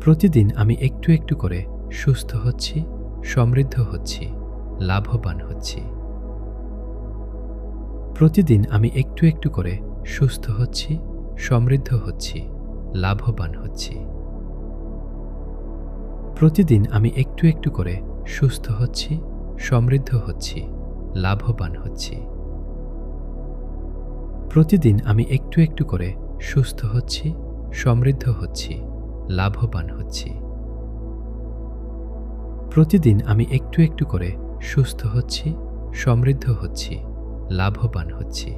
প্রতিদিন আমি একটু একটু করে সুস্থ হচ্ছি, সমৃদ্ধ হচ্ছি, লাভবান হচ্ছি। প্রতিদিন আমি একটু একটু করে সুস্থ হচ্ছি, সমৃদ্ধ হচ্ছি, লাভবান হচ্ছি। প্রতিদিন আমি একটু একটু করে সুস্থ হচ্ছি, সমৃদ্ধ হচ্ছি, লাভবান হচ্ছি। প্রতিদিন আমি একটু একটু করে সুস্থ হচ্ছি, সমৃদ্ধ হচ্ছি, লাভবান হচ্ছি। প্রতিদিন আমি একটু একটু করে সুস্থ হচ্ছি, সমৃদ্ধ হচ্ছি, লাভবান হচ্ছি।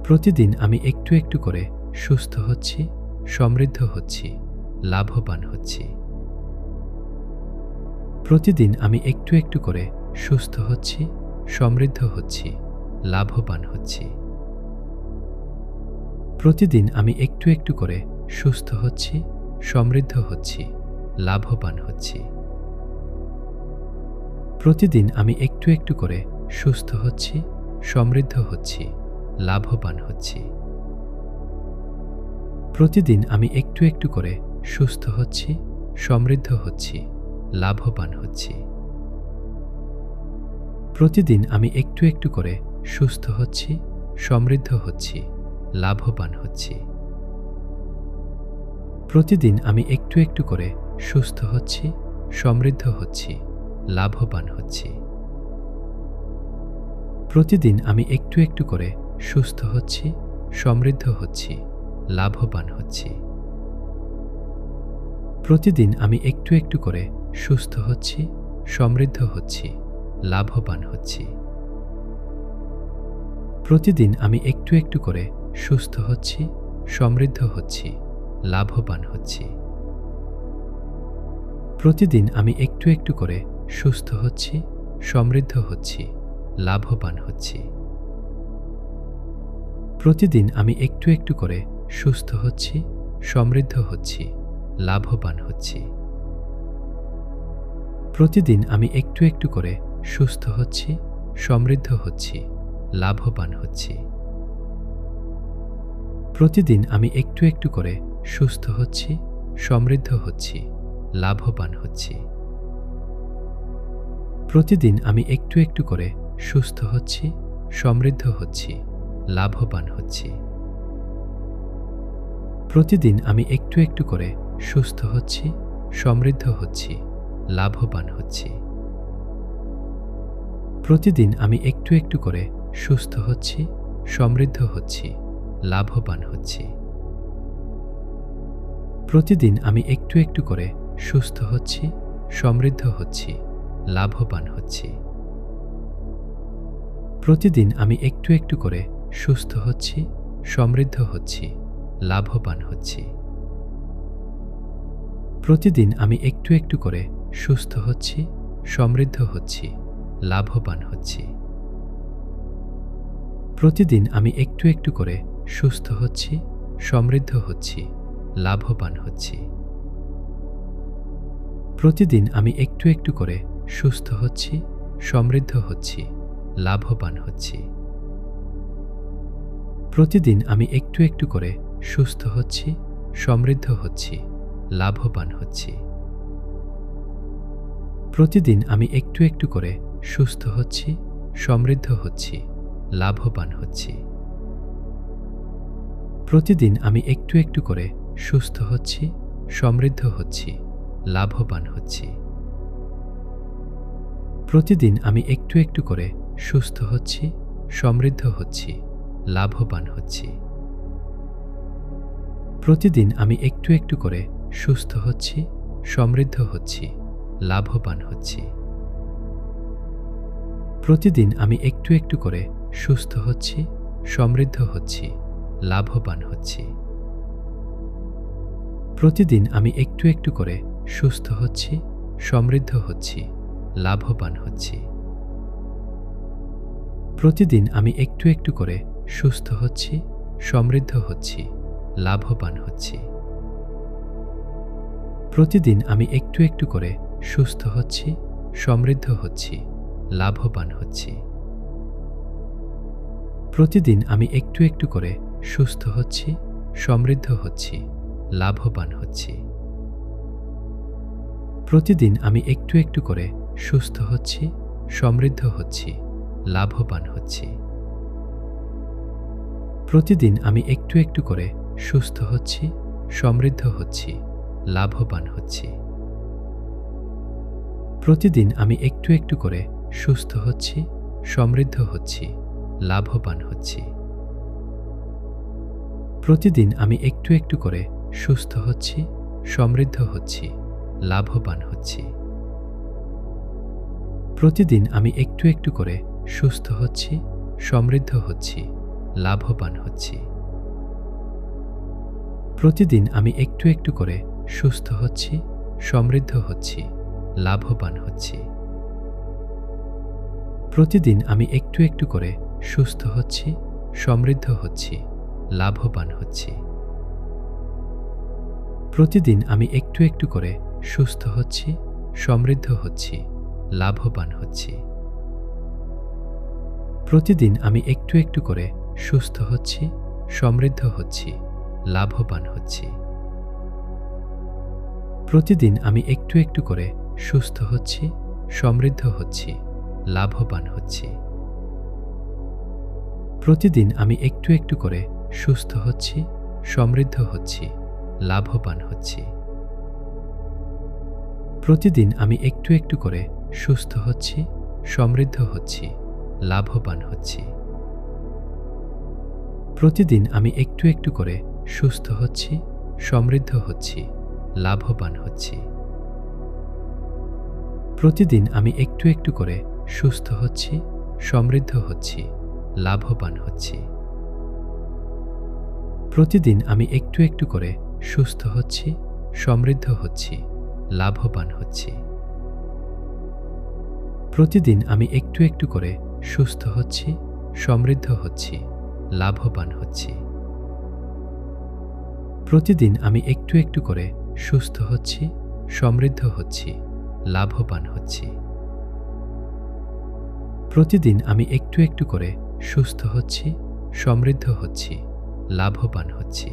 প্রতিদিন আমি একটু একটু করে সুস্থ হচ্ছি, সমৃদ্ধ হচ্ছি, লাভবান হচ্ছি। প্রতিদিন আমি একটু একটু করে সুস্থ হচ্ছি, সমৃদ্ধ হচ্ছি, লাভবান হচ্ছি। প্রতিদিন আমি একটু একটু করে সুস্থ হচ্ছি, সমৃদ্ধ হচ্ছি, লাভবান হচ্ছি। প্রতিদিন আমি একটু একটু করে সুস্থ হচ্ছি, সমৃদ্ধ হচ্ছি, লাভবান হচ্ছি। প্রতিদিন আমি একটু একটু করে সুস্থ হচ্ছি, সমৃদ্ধ হচ্ছি, লাভবান হচ্ছি। প্রতিদিন আমি একটু একটু করে সুস্থ হচ্ছি, সমৃদ্ধ হচ্ছি, লাভবান হচ্ছি। প্রতিদিন আমি একটু একটু করে সুস্থ হচ্ছি, সমৃদ্ধ হচ্ছি, লাভবান হচ্ছি। প্রতিদিন আমি একটু একটু করে সুস্থ হচ্ছি, সমৃদ্ধ হচ্ছি, লাভবান হচ্ছি। প্রতিদিন আমি একটু একটু করে সুস্থ হচ্ছি, সমৃদ্ধ হচ্ছি, লাভবান হচ্ছি। প্রতিদিন আমি একটু একটু করে সুস্থ হচ্ছি, সমৃদ্ধ হচ্ছি, লাভবান হচ্ছি। প্রতিদিন আমি একটু একটু করে সুস্থ হচ্ছি, সমৃদ্ধ হচ্ছি, লাভবান হচ্ছি। প্রতিদিন আমি একটু একটু করে সুস্থ হচ্ছি, সমৃদ্ধ হচ্ছি, লাভবান হচ্ছি। প্রতিদিন আমি একটু একটু করে সুস্থ হচ্ছি, সমৃদ্ধ হচ্ছি, লাভবান হচ্ছি। প্রতিদিন আমি একটু একটু করে সুস্থ হচ্ছি, সমৃদ্ধ হচ্ছি, লাভবান হচ্ছি। প্রতিদিন আমি একটু একটু করে সুস্থ হচ্ছি, সমৃদ্ধ হচ্ছি, লাভবান হচ্ছি। প্রতিদিন আমি একটু একটু করে সুস্থ হচ্ছি, সমৃদ্ধ হচ্ছি, লাভবান হচ্ছি। প্রতিদিন আমি একটু একটু করে সুস্থ হচ্ছি, সমৃদ্ধ হচ্ছি, লাভবান হচ্ছি। প্রতিদিন আমি একটু একটু করে সুস্থ হচ্ছি, সমৃদ্ধ হচ্ছি, লাভবান হচ্ছি। প্রতিদিন আমি একটু একটু করে সুস্থ হচ্ছি, সমৃদ্ধ হচ্ছি, লাভবান হচ্ছি। প্রতিদিন আমি একটু একটু করে সুস্থ হচ্ছি, সমৃদ্ধ হচ্ছি, লাভবান হচ্ছি। প্রতিদিন আমি একটু একটু করে সুস্থ হচ্ছি, সমৃদ্ধ হচ্ছি, লাভবান হচ্ছি। প্রতিদিন আমি একটু একটু করে সুস্থ হচ্ছি, সমৃদ্ধ হচ্ছি, লাভবান হচ্ছি। প্রতিদিন আমি একটু একটু করে সুস্থ হচ্ছি, সমৃদ্ধ হচ্ছি, লাভবান হচ্ছি। প্রতিদিন আমি একটু একটু করে সুস্থ হচ্ছি, সমৃদ্ধ হচ্ছি, লাভবান হচ্ছি। প্রতিদিন আমি একটু একটু করে সুস্থ হচ্ছি, সমৃদ্ধ হচ্ছি, লাভবান হচ্ছি। প্রতিদিন আমি একটু একটু করে সুস্থ হচ্ছি, সমৃদ্ধ হচ্ছি, লাভবান হচ্ছি। প্রতিদিন আমি একটু একটু করে সুস্থ হচ্ছি, সমৃদ্ধ হচ্ছি, লাভবান হচ্ছি। প্রতিদিন আমি একটু একটু করে সুস্থ হচ্ছি, সমৃদ্ধ হচ্ছি, লাভবান হচ্ছি। প্রতিদিন আমি একটু একটু করে সুস্থ হচ্ছি, সমৃদ্ধ হচ্ছি, লাভবান হচ্ছি। প্রতিদিন আমি একটু একটু করে সুস্থ হচ্ছি, সমৃদ্ধ হচ্ছি, লাভবান হচ্ছি। প্রতিদিন আমি একটু একটু করে সুস্থ হচ্ছি, সমৃদ্ধ হচ্ছি, লাভবান হচ্ছি। প্রতিদিন আমি একটু একটু করে সুস্থ হচ্ছি, সমৃদ্ধ হচ্ছি, লাভবান হচ্ছি। প্রতিদিন আমি একটু একটু করে সুস্থ হচ্ছি, সমৃদ্ধ হচ্ছি, লাভবান হচ্ছি। প্রতিদিন আমি একটু একটু করে সুস্থ হচ্ছি, সমৃদ্ধ হচ্ছি, লাভবান হচ্ছি। প্রতিদিন আমি একটু একটু করে সুস্থ হচ্ছি, সমৃদ্ধ হচ্ছি, লাভবান হচ্ছি। প্রতিদিন আমি একটু একটু করে সুস্থ হচ্ছি, সমৃদ্ধ হচ্ছি, লাভবান হচ্ছি। প্রতিদিন আমি একটু একটু করে সুস্থ হচ্ছি, সমৃদ্ধ হচ্ছি, লাভবান হচ্ছি। প্রতিদিন আমি একটু একটু করে সুস্থ হচ্ছি, সমৃদ্ধ হচ্ছি, লাভবান হচ্ছি। প্রতিদিন আমি একটু একটু করে সুস্থ হচ্ছি, সমৃদ্ধ হচ্ছি, লাভবান হচ্ছি। প্রতিদিন আমি একটু একটু করে সুস্থ হচ্ছি, সমৃদ্ধ হচ্ছি, লাভবান হচ্ছি। প্রতিদিন আমি একটু একটু করে সুস্থ হচ্ছি, সমৃদ্ধ হচ্ছি, লাভবান হচ্ছি। প্রতিদিন আমি একটু একটু করে সুস্থ হচ্ছি, সমৃদ্ধ হচ্ছি, লাভবান হচ্ছি। প্রতিদিন আমি একটু একটু করে সুস্থ হচ্ছি, সমৃদ্ধ হচ্ছি, লাভবান হচ্ছি। প্রতিদিন আমি একটু একটু করে সুস্থ হচ্ছি, সমৃদ্ধ হচ্ছি, লাভবান হচ্ছি। প্রতিদিন আমি একটু একটু করে সুস্থ হচ্ছি, সমৃদ্ধ হচ্ছি, লাভবান হচ্ছি। প্রতিদিন আমি একটু একটু করে সুস্থ হচ্ছি, সমৃদ্ধ হচ্ছি, লাভবান হচ্ছি। প্রতিদিন আমি একটু একটু করে সুস্থ হচ্ছি, সমৃদ্ধ হচ্ছি, লাভবান হচ্ছি। প্রতিদিন আমি একটু একটু করে সুস্থ হচ্ছি, সমৃদ্ধ হচ্ছি, লাভবান হচ্ছি। প্রতিদিন আমি একটু একটু করে সুস্থ হচ্ছি, সমৃদ্ধ হচ্ছি, লাভবান হচ্ছি। প্রতিদিন আমি একটু একটু করে সুস্থ হচ্ছি, সমৃদ্ধ হচ্ছি, লাভবান হচ্ছি।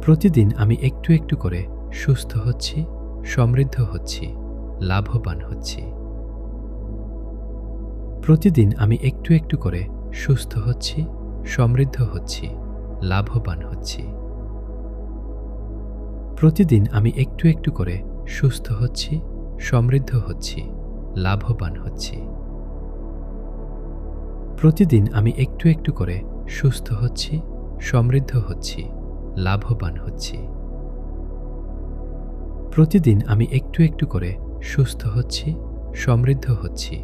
প্রতিদিন আমি একটু একটু করে সুস্থ হচ্ছি, সমৃদ্ধ হচ্ছি, লাভবান হচ্ছি। প্রতিদিন আমি একটু একটু করে সুস্থ হচ্ছি, সমৃদ্ধ হচ্ছি, লাভবান হচ্ছি। প্রতিদিন আমি একটু একটু করে সুস্থ হচ্ছি, সমৃদ্ধ হচ্ছি, লাভবান হচ্ছি। প্রতিদিন আমি একটু একটু করে সুস্থ হচ্ছি, সমৃদ্ধ হচ্ছি, লাভবান হচ্ছি। প্রতিদিন আমি একটু একটু করে সুস্থ হচ্ছি, সমৃদ্ধ হচ্ছি,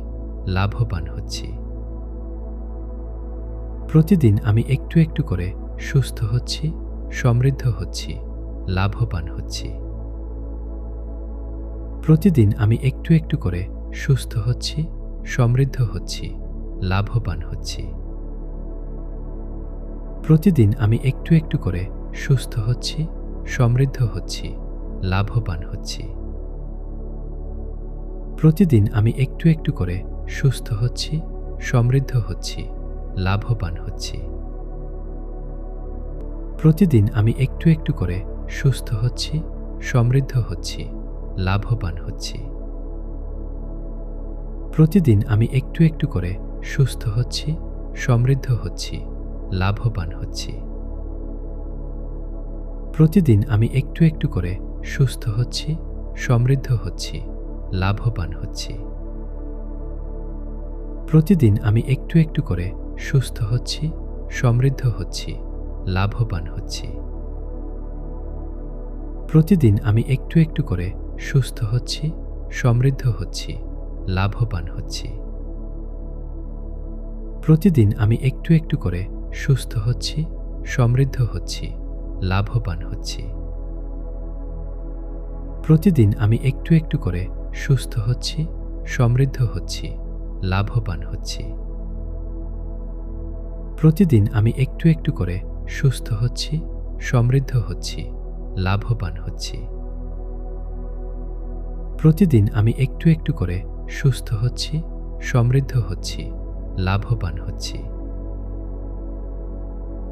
লাভবান হচ্ছি। প্রতিদিন আমি একটু একটু করে সুস্থ হচ্ছি, সমৃদ্ধ হচ্ছি, লাভবান হচ্ছি। প্রতিদিন আমি একটু একটু করে সুস্থ হচ্ছি, সমৃদ্ধ হচ্ছি, লাভবান হচ্ছি। প্রতিদিন আমি একটু একটু করে সুস্থ হচ্ছি, সমৃদ্ধ হচ্ছি, লাভবান হচ্ছি। প্রতিদিন আমি একটু একটু করে সুস্থ হচ্ছি, সমৃদ্ধ হচ্ছি, লাভবান হচ্ছি। প্রতিদিন আমি একটু একটু করে সুস্থ হচ্ছি, সমৃদ্ধ হচ্ছি, লাভবান হচ্ছি। প্রতিদিন আমি একটু একটু করে সুস্থ হচ্ছি, সমৃদ্ধ হচ্ছি, লাভবান হচ্ছি। প্রতিদিন আমি একটু একটু করে সুস্থ হচ্ছি, সমৃদ্ধ হচ্ছি, লাভবান হচ্ছি। প্রতিদিন আমি একটু একটু করে সুস্থ হচ্ছি, সমৃদ্ধ হচ্ছি, লাভবান হচ্ছি। প্রতিদিন আমি একটু একটু করে সুস্থ হচ্ছি, সমৃদ্ধ হচ্ছি, লাভবান হচ্ছি। প্রতিদিন আমি একটু একটু করে সুস্থ হচ্ছি, সমৃদ্ধ হচ্ছি, লাভবান হচ্ছি। প্রতিদিন আমি একটু একটু করে সুস্থ হচ্ছি, সমৃদ্ধ হচ্ছি, লাভবান হচ্ছি। প্রতিদিন আমি একটু একটু করে সুস্থ হচ্ছি, সমৃদ্ধ হচ্ছি, লাভবান হচ্ছি। প্রতিদিন আমি একটু একটু করে সুস্থ হচ্ছি, সমৃদ্ধ হচ্ছি, লাভবান হচ্ছি।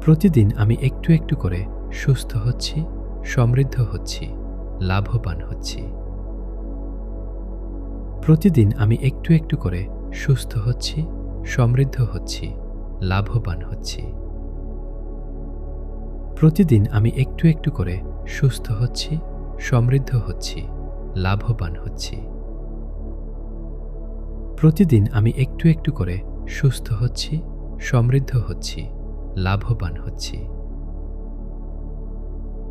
প্রতিদিন আমি একটু একটু করে সুস্থ হচ্ছি, সমৃদ্ধ হচ্ছি, লাভবান হচ্ছি। প্রতিদিন আমি একটু একটু করে সুস্থ হচ্ছি, সমৃদ্ধ হচ্ছি, লাভবান হচ্ছি। প্রতিদিন আমি একটু একটু করে সুস্থ হচ্ছি, সমৃদ্ধ হচ্ছি, লাভবান হচ্ছি। প্রতিদিন আমি একটু একটু করে সুস্থ হচ্ছি, সমৃদ্ধ হচ্ছি, লাভবান হচ্ছি।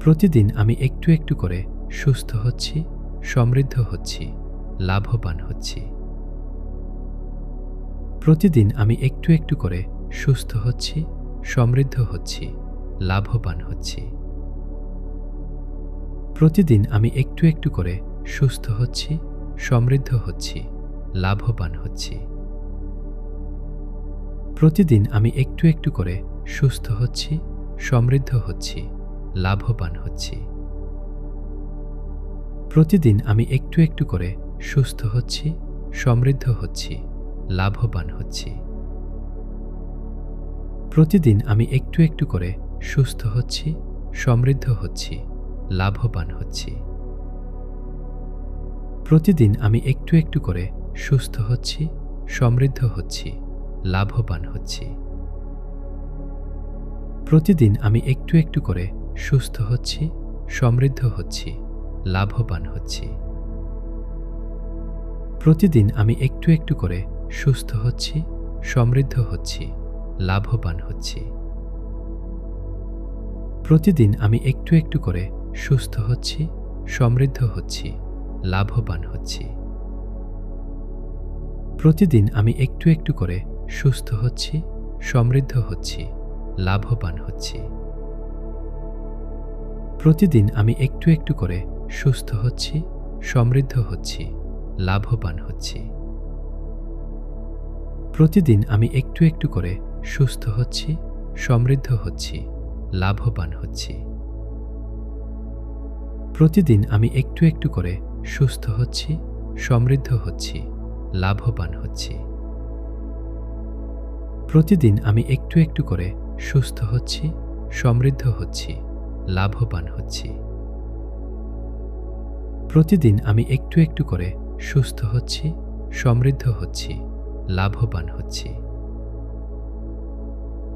প্রতিদিন আমি একটু একটু করে সুস্থ হচ্ছি, সমৃদ্ধ হচ্ছি, লাভবান হচ্ছি। প্রতিদিন আমি একটু একটু করে সুস্থ হচ্ছি, সমৃদ্ধ হচ্ছি, লাভবান হচ্ছি। প্রতিদিন আমি একটু একটু করে সুস্থ হচ্ছি, সমৃদ্ধ হচ্ছি, লাভবান হচ্ছি। প্রতিদিন আমি একটু একটু করে সুস্থ হচ্ছি, সমৃদ্ধ হচ্ছি, লাভবান হচ্ছি। প্রতিদিন আমি একটু একটু করে সুস্থ হচ্ছি, সমৃদ্ধ হচ্ছি, লাভবান হচ্ছি। প্রতিদিন আমি একটু একটু করে সুস্থ হচ্ছি, সমৃদ্ধ হচ্ছি, লাভবান হচ্ছি। প্রতিদিন আমি একটু একটু করে সুস্থ হচ্ছি, সমৃদ্ধ হচ্ছি, লাভবান হচ্ছি। প্রতিদিন আমি একটু একটু করে সুস্থ হচ্ছি, সমৃদ্ধ হচ্ছি, লাভবান হচ্ছি। প্রতিদিন আমি একটু একটু করে সুস্থ হচ্ছি, সমৃদ্ধ হচ্ছি, লাভবান হচ্ছি। প্রতিদিন আমি একটু একটু করে সুস্থ হচ্ছি, সমৃদ্ধ হচ্ছি, লাভবান হচ্ছি। প্রতিদিন আমি একটু একটু করে সুস্থ হচ্ছি, সমৃদ্ধ হচ্ছি, লাভবান হচ্ছি। প্রতিদিন আমি একটু একটু করে সুস্থ হচ্ছি, সমৃদ্ধ হচ্ছি, লাভবান হচ্ছি। প্রতিদিন আমি একটু একটু করে সুস্থ হচ্ছি, সমৃদ্ধ হচ্ছি, লাভবান হচ্ছি। প্রতিদিন আমি একটু একটু করে সুস্থ হচ্ছি, সমৃদ্ধ হচ্ছি, লাভবান হচ্ছি। প্রতিদিন আমি একটু একটু করে সুস্থ হচ্ছি, সমৃদ্ধ হচ্ছি, লাভবান হচ্ছি। প্রতিদিন আমি একটু একটু করে সুস্থ হচ্ছি, সমৃদ্ধ হচ্ছি, লাভবান হচ্ছি।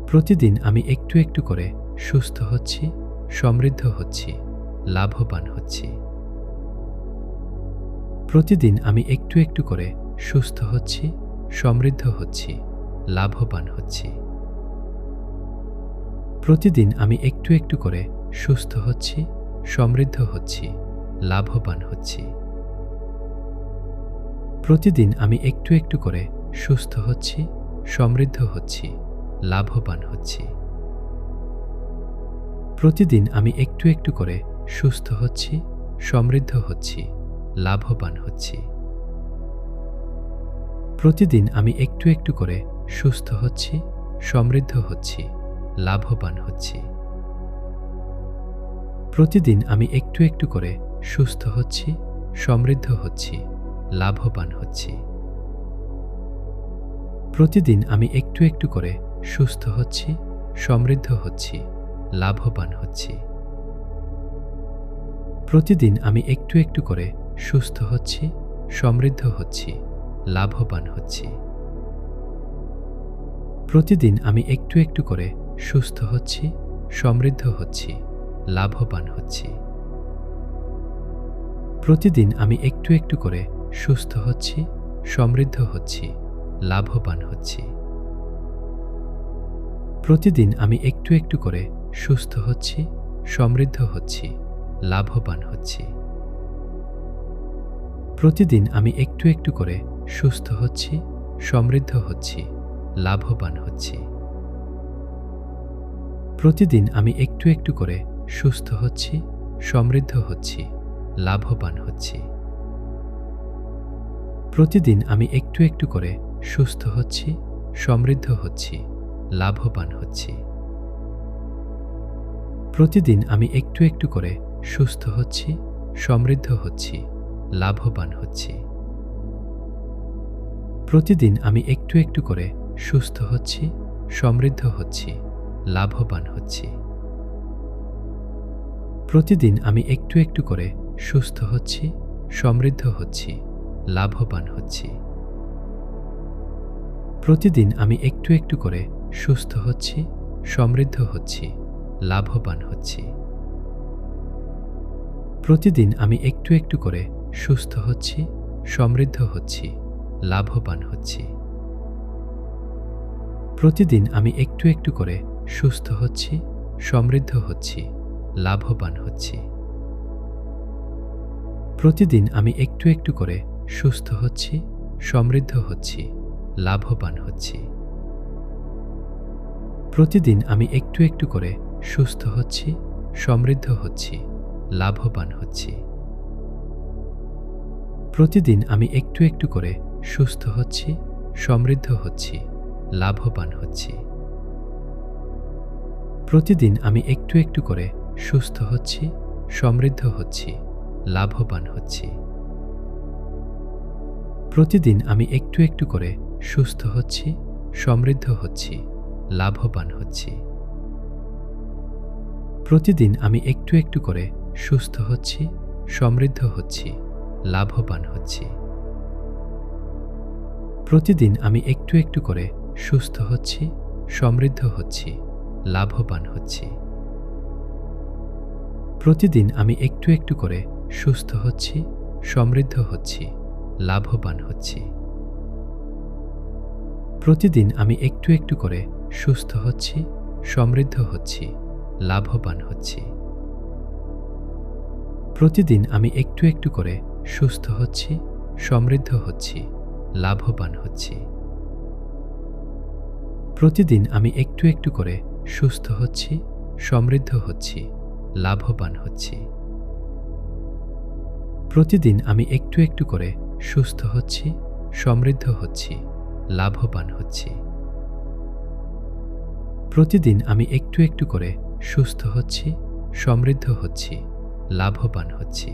প্রতিদিন আমি একটু একটু করে সুস্থ হচ্ছি, সমৃদ্ধ হচ্ছি, লাভবান হচ্ছি। প্রতিদিন আমি একটু একটু করে সুস্থ হচ্ছি, সমৃদ্ধ হচ্ছি, লাভবান হচ্ছি। প্রতিদিন আমি একটু একটু করে সুস্থ হচ্ছি, সমৃদ্ধ হচ্ছি, লাভবান হচ্ছি। প্রতিদিন আমি একটু একটু করে সুস্থ হচ্ছি, সমৃদ্ধ হচ্ছি, লাভবান হচ্ছি। প্রতিদিন আমি একটু একটু করে সুস্থ হচ্ছি, সমৃদ্ধ হচ্ছি, লাভবান হচ্ছি। প্রতিদিন আমি একটু একটু করে সুস্থ হচ্ছি, সমৃদ্ধ হচ্ছি, লাভবান হচ্ছি। প্রতিদিন আমি একটু একটু করে সুস্থ হচ্ছি, সমৃদ্ধ হচ্ছি, লাভবান হচ্ছি। প্রতিদিন আমি একটু একটু করে সুস্থ হচ্ছি, সমৃদ্ধ হচ্ছি, লাভবান হচ্ছি। প্রতিদিন আমি একটু একটু করে সুস্থ হচ্ছি, সমৃদ্ধ হচ্ছি, লাভবান হচ্ছি। প্রতিদিন আমি একটু একটু করে সুস্থ হচ্ছি, সমৃদ্ধ হচ্ছি, লাভবান হচ্ছি। প্রতিদিন আমি একটু একটু করে সুস্থ হচ্ছি, সমৃদ্ধ হচ্ছি, লাভবান হচ্ছি। প্রতিদিন আমি একটু একটু করে সুস্থ হচ্ছি, সমৃদ্ধ হচ্ছি, লাভবান হচ্ছি। প্রতিদিন আমি একটু একটু করে সুস্থ হচ্ছি, সমৃদ্ধ হচ্ছি, লাভবান হচ্ছি। প্রতিদিন আমি একটু একটু করে সুস্থ হচ্ছি, সমৃদ্ধ হচ্ছি, লাভবান হচ্ছি। প্রতিদিন আমি একটু একটু করে সুস্থ হচ্ছি, সমৃদ্ধ হচ্ছি, লাভবান হচ্ছি। প্রতিদিন আমি একটু একটু করে সুস্থ হচ্ছি, সমৃদ্ধ হচ্ছি, লাভবান হচ্ছি। প্রতিদিন আমি একটু একটু করে সুস্থ হচ্ছি, সমৃদ্ধ হচ্ছি, লাভবান হচ্ছি। প্রতিদিন আমি একটু একটু করে সুস্থ হচ্ছি, সমৃদ্ধ হচ্ছি, লাভবান হচ্ছি। প্রতিদিন আমি একটু একটু করে সুস্থ হচ্ছি, সমৃদ্ধ হচ্ছি, লাভবান হচ্ছি। প্রতিদিন আমি একটু একটু করে সুস্থ হচ্ছি, সমৃদ্ধ হচ্ছি, লাভবান হচ্ছি। প্রতিদিন আমি একটু একটু করে সুস্থ হচ্ছি, সমৃদ্ধ হচ্ছি, লাভবান হচ্ছি। প্রতিদিন আমি একটু একটু করে সুস্থ হচ্ছি, সমৃদ্ধ হচ্ছি, লাভবান হচ্ছি। প্রতিদিন আমি একটু একটু করে সুস্থ হচ্ছি, সমৃদ্ধ হচ্ছি, লাভবান হচ্ছি। প্রতিদিন আমি একটু একটু করে সুস্থ হচ্ছি, সমৃদ্ধ হচ্ছি, লাভবান হচ্ছি। প্রতিদিন আমি একটু একটু করে সুস্থ হচ্ছি, সমৃদ্ধ হচ্ছি, লাভবান হচ্ছি। প্রতিদিন আমি একটু একটু করে সুস্থ হচ্ছি, সমৃদ্ধ হচ্ছি, লাভবান হচ্ছি। প্রতিদিন আমি একটু একটু করে সুস্থ হচ্ছি, সমৃদ্ধ হচ্ছি, লাভবান হচ্ছি। প্রতিদিন আমি একটু একটু করে সুস্থ হচ্ছি, সমৃদ্ধ হচ্ছি, লাভবান হচ্ছি। প্রতিদিন আমি একটু একটু করে সুস্থ হচ্ছি, সমৃদ্ধ হচ্ছি, লাভবান হচ্ছি। প্রতিদিন আমি একটু একটু করে সুস্থ হচ্ছি, সমৃদ্ধ হচ্ছি, লাভবান হচ্ছি। প্রতিদিন আমি একটু একটু করে সুস্থ হচ্ছি, সমৃদ্ধ হচ্ছি, লাভবান হচ্ছি। প্রতিদিন আমি একটু একটু করে সুস্থ হচ্ছি, সমৃদ্ধ হচ্ছি, লাভবান হচ্ছি। প্রতিদিন আমি একটু একটু করে সুস্থ হচ্ছি, সমৃদ্ধ হচ্ছি, লাভবান হচ্ছি। প্রতিদিন আমি একটু একটু করে সুস্থ হচ্ছি, সমৃদ্ধ হচ্ছি, লাভবান হচ্ছি।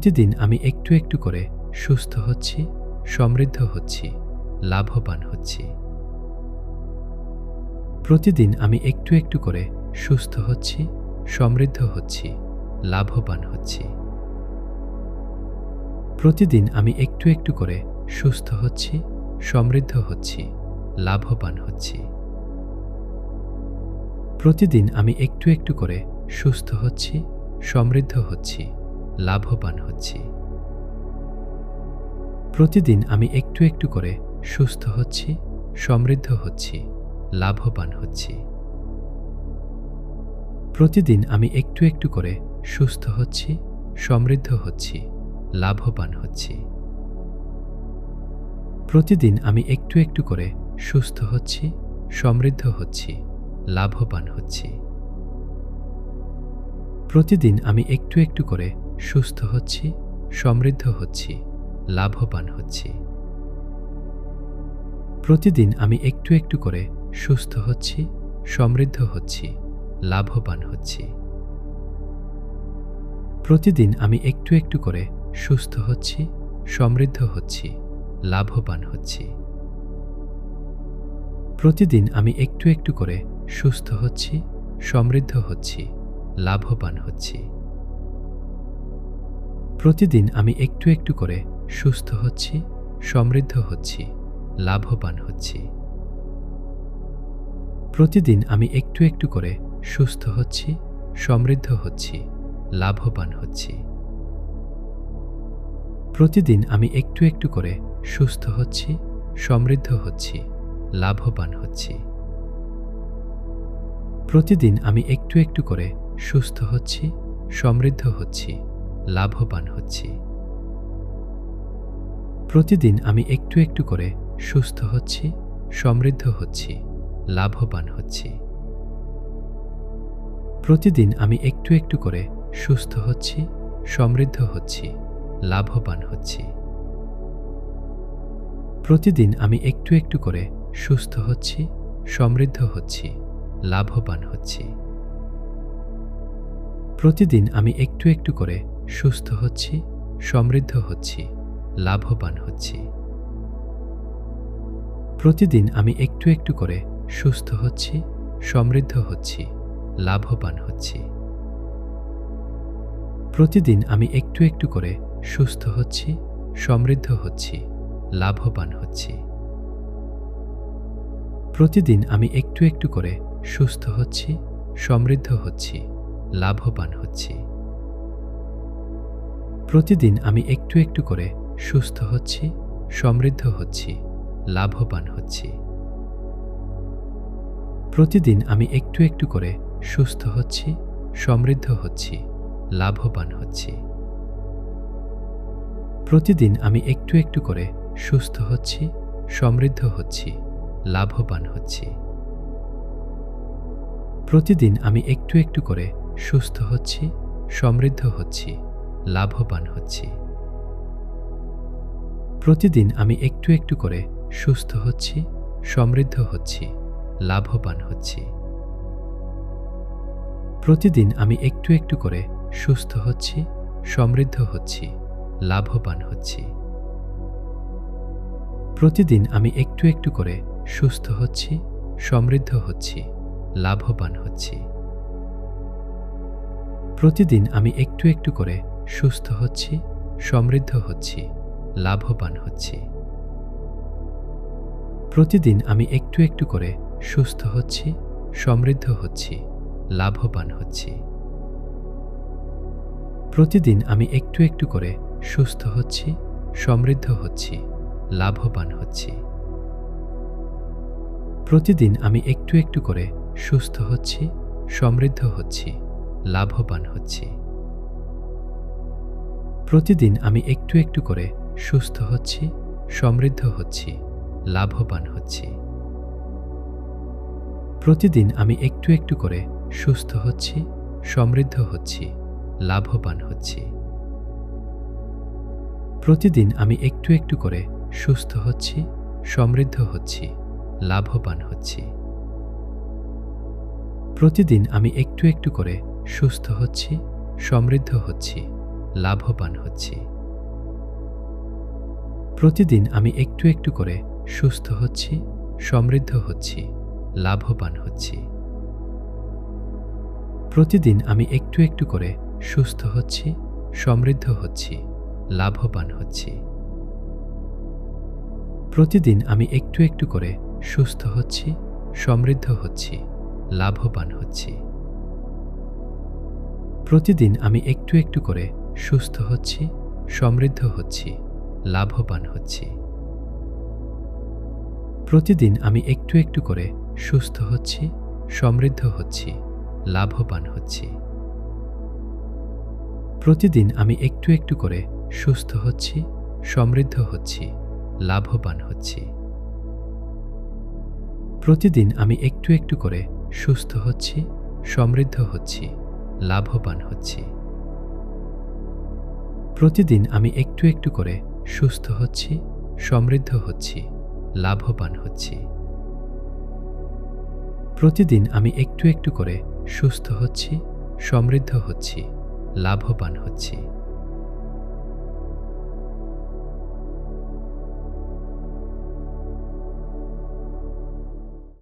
প্রতিদিন আমি একটু একটু করে সুস্থ হচ্ছি, সমৃদ্ধ হচ্ছি, লাভবান হচ্ছি। প্রতিদিন আমি একটু একটু করে সুস্থ হচ্ছি, সমৃদ্ধ হচ্ছি, লাভবান হচ্ছি। প্রতিদিন আমি একটু একটু করে সুস্থ হচ্ছি, সমৃদ্ধ হচ্ছি, লাভবান হচ্ছি। প্রতিদিন আমি একটু একটু করে সুস্থ হচ্ছি, সমৃদ্ধ হচ্ছি, লাভবান হচ্ছি। প্রতিদিন আমি একটু একটু করে সুস্থ হচ্ছি, সমৃদ্ধ হচ্ছি, লাভবান হচ্ছি। প্রতিদিন আমি একটু একটু করে সুস্থ হচ্ছি, সমৃদ্ধ হচ্ছি, লাভবান হচ্ছি। প্রতিদিন আমি একটু একটু করে সুস্থ হচ্ছি, সমৃদ্ধ হচ্ছি, লাভবান হচ্ছি। প্রতিদিন আমি একটু একটু করে সুস্থ হচ্ছি, সমৃদ্ধ হচ্ছি, লাভবান হচ্ছি। প্রতিদিন আমি একটু একটু করে সুস্থ হচ্ছি, সমৃদ্ধ হচ্ছি, লাভবান হচ্ছি। প্রতিদিন আমি একটু একটু করে সুস্থ হচ্ছি, সমৃদ্ধ হচ্ছি, লাভবান হচ্ছি। প্রতিদিন আমি একটু একটু করে সুস্থ হচ্ছি, সমৃদ্ধ হচ্ছি, লাভবান হচ্ছি। প্রতিদিন আমি একটু একটু করে সুস্থ হচ্ছি, সমৃদ্ধ হচ্ছি, লাভবান হচ্ছি। প্রতিদিন আমি একটু একটু করে সুস্থ হচ্ছি, সমৃদ্ধ হচ্ছি, লাভবান হচ্ছি। প্রতিদিন আমি একটু একটু করে সুস্থ হচ্ছি, সমৃদ্ধ হচ্ছি, লাভবান হচ্ছি। প্রতিদিন আমি একটু একটু করে সুস্থ হচ্ছি, সমৃদ্ধ হচ্ছি, লাভবান হচ্ছি। প্রতিদিন আমি একটু একটু করে সুস্থ হচ্ছি, সমৃদ্ধ হচ্ছি, লাভবান হচ্ছি। প্রতিদিন আমি একটু একটু করে সুস্থ হচ্ছি, সমৃদ্ধ হচ্ছি, লাভবান হচ্ছি। প্রতিদিন আমি একটু একটু করে সুস্থ হচ্ছি, সমৃদ্ধ হচ্ছি, লাভবান হচ্ছি। প্রতিদিন আমি একটু একটু করে সুস্থ হচ্ছি, সমৃদ্ধ হচ্ছি, লাভবান হচ্ছি। প্রতিদিন আমি একটু একটু করে সুস্থ হচ্ছি, সমৃদ্ধ হচ্ছি, লাভবান হচ্ছি। প্রতিদিন আমি একটু একটু করে সুস্থ হচ্ছি, সমৃদ্ধ হচ্ছি, লাভবান হচ্ছি। প্রতিদিন আমি একটু একটু করে সুস্থ হচ্ছি, সমৃদ্ধ হচ্ছি, লাভবান হচ্ছি। প্রতিদিন আমি একটু একটু করে সুস্থ হচ্ছি, সমৃদ্ধ হচ্ছি, লাভবান হচ্ছি। প্রতিদিন আমি একটু একটু করে সুস্থ হচ্ছি, সমৃদ্ধ হচ্ছি, লাভবান হচ্ছি। প্রতিদিন আমি একটু একটু করে সুস্থ হচ্ছি, সমৃদ্ধ হচ্ছি, লাভবান হচ্ছি। প্রতিদিন আমি একটু একটু করে সুস্থ হচ্ছি, সমৃদ্ধ হচ্ছি, লাভবান হচ্ছি। প্রতিদিন আমি একটু একটু করে সুস্থ হচ্ছি, সমৃদ্ধ হচ্ছি, লাভবান হচ্ছি। প্রতিদিন আমি একটু একটু করে সুস্থ হচ্ছি, সমৃদ্ধ হচ্ছি, লাভবান হচ্ছি। প্রতিদিন আমি একটু একটু করে সুস্থ হচ্ছি, সমৃদ্ধ হচ্ছি, লাভবান হচ্ছি। প্রতিদিন আমি একটু একটু করে সুস্থ হচ্ছি, সমৃদ্ধ হচ্ছি, লাভবান হচ্ছি। প্রতিদিন আমি একটু একটু করে সুস্থ হচ্ছি, সমৃদ্ধ হচ্ছি, লাভবান হচ্ছি। প্রতিদিন আমি একটু একটু করে সুস্থ হচ্ছি, সমৃদ্ধ হচ্ছি, লাভবান হচ্ছি। প্রতিদিন আমি একটু একটু করে সুস্থ হচ্ছি, সমৃদ্ধ হচ্ছি, লাভবান হচ্ছি। প্রতিদিন আমি একটু একটু করে সুস্থ হচ্ছি, সমৃদ্ধ হচ্ছি, লাভবান হচ্ছি। প্রতিদিন আমি একটু একটু করে সুস্থ হচ্ছি, সমৃদ্ধ হচ্ছি, লাভবান হচ্ছি। প্রতিদিন আমি একটু একটু করে সুস্থ হচ্ছি, সমৃদ্ধ হচ্ছি, লাভবান হচ্ছি। প্রতিদিন আমি একটু একটু করে সুস্থ হচ্ছি, সমৃদ্ধ হচ্ছি, লাভবান হচ্ছি। প্রতিদিন আমি একটু একটু করে সুস্থ হচ্ছি, সমৃদ্ধ হচ্ছি, লাভবান হচ্ছি। প্রতিদিন আমি একটু একটু করে সুস্থ হচ্ছি, সমৃদ্ধ হচ্ছি, লাভবান হচ্ছি। প্রতিদিন আমি একটু একটু করে সুস্থ হচ্ছি, সমৃদ্ধ হচ্ছি, লাভবান হচ্ছি। প্রতিদিন আমি একটু একটু করে সুস্থ হচ্ছি, সমৃদ্ধ হচ্ছি, লাভবান হচ্ছি। প্রতিদিন আমি একটু একটু করে সুস্থ হচ্ছি, সমৃদ্ধ হচ্ছি, লাভবান হচ্ছি। প্রতিদিন আমি একটু একটু করে সুস্থ হচ্ছি, সমৃদ্ধ হচ্ছি, লাভবান হচ্ছি। প্রতিদিন আমি একটু একটু করে সুস্থ হচ্ছি, সমৃদ্ধ হচ্ছি, লাভবান হচ্ছি। প্রতিদিন আমি একটু একটু করে সুস্থ হচ্ছি, সমৃদ্ধ হচ্ছি, লাভবান হচ্ছি। প্রতিদিন আমি একটু একটু করে সুস্থ হচ্ছি, সমৃদ্ধ হচ্ছি, লাভবান হচ্ছি।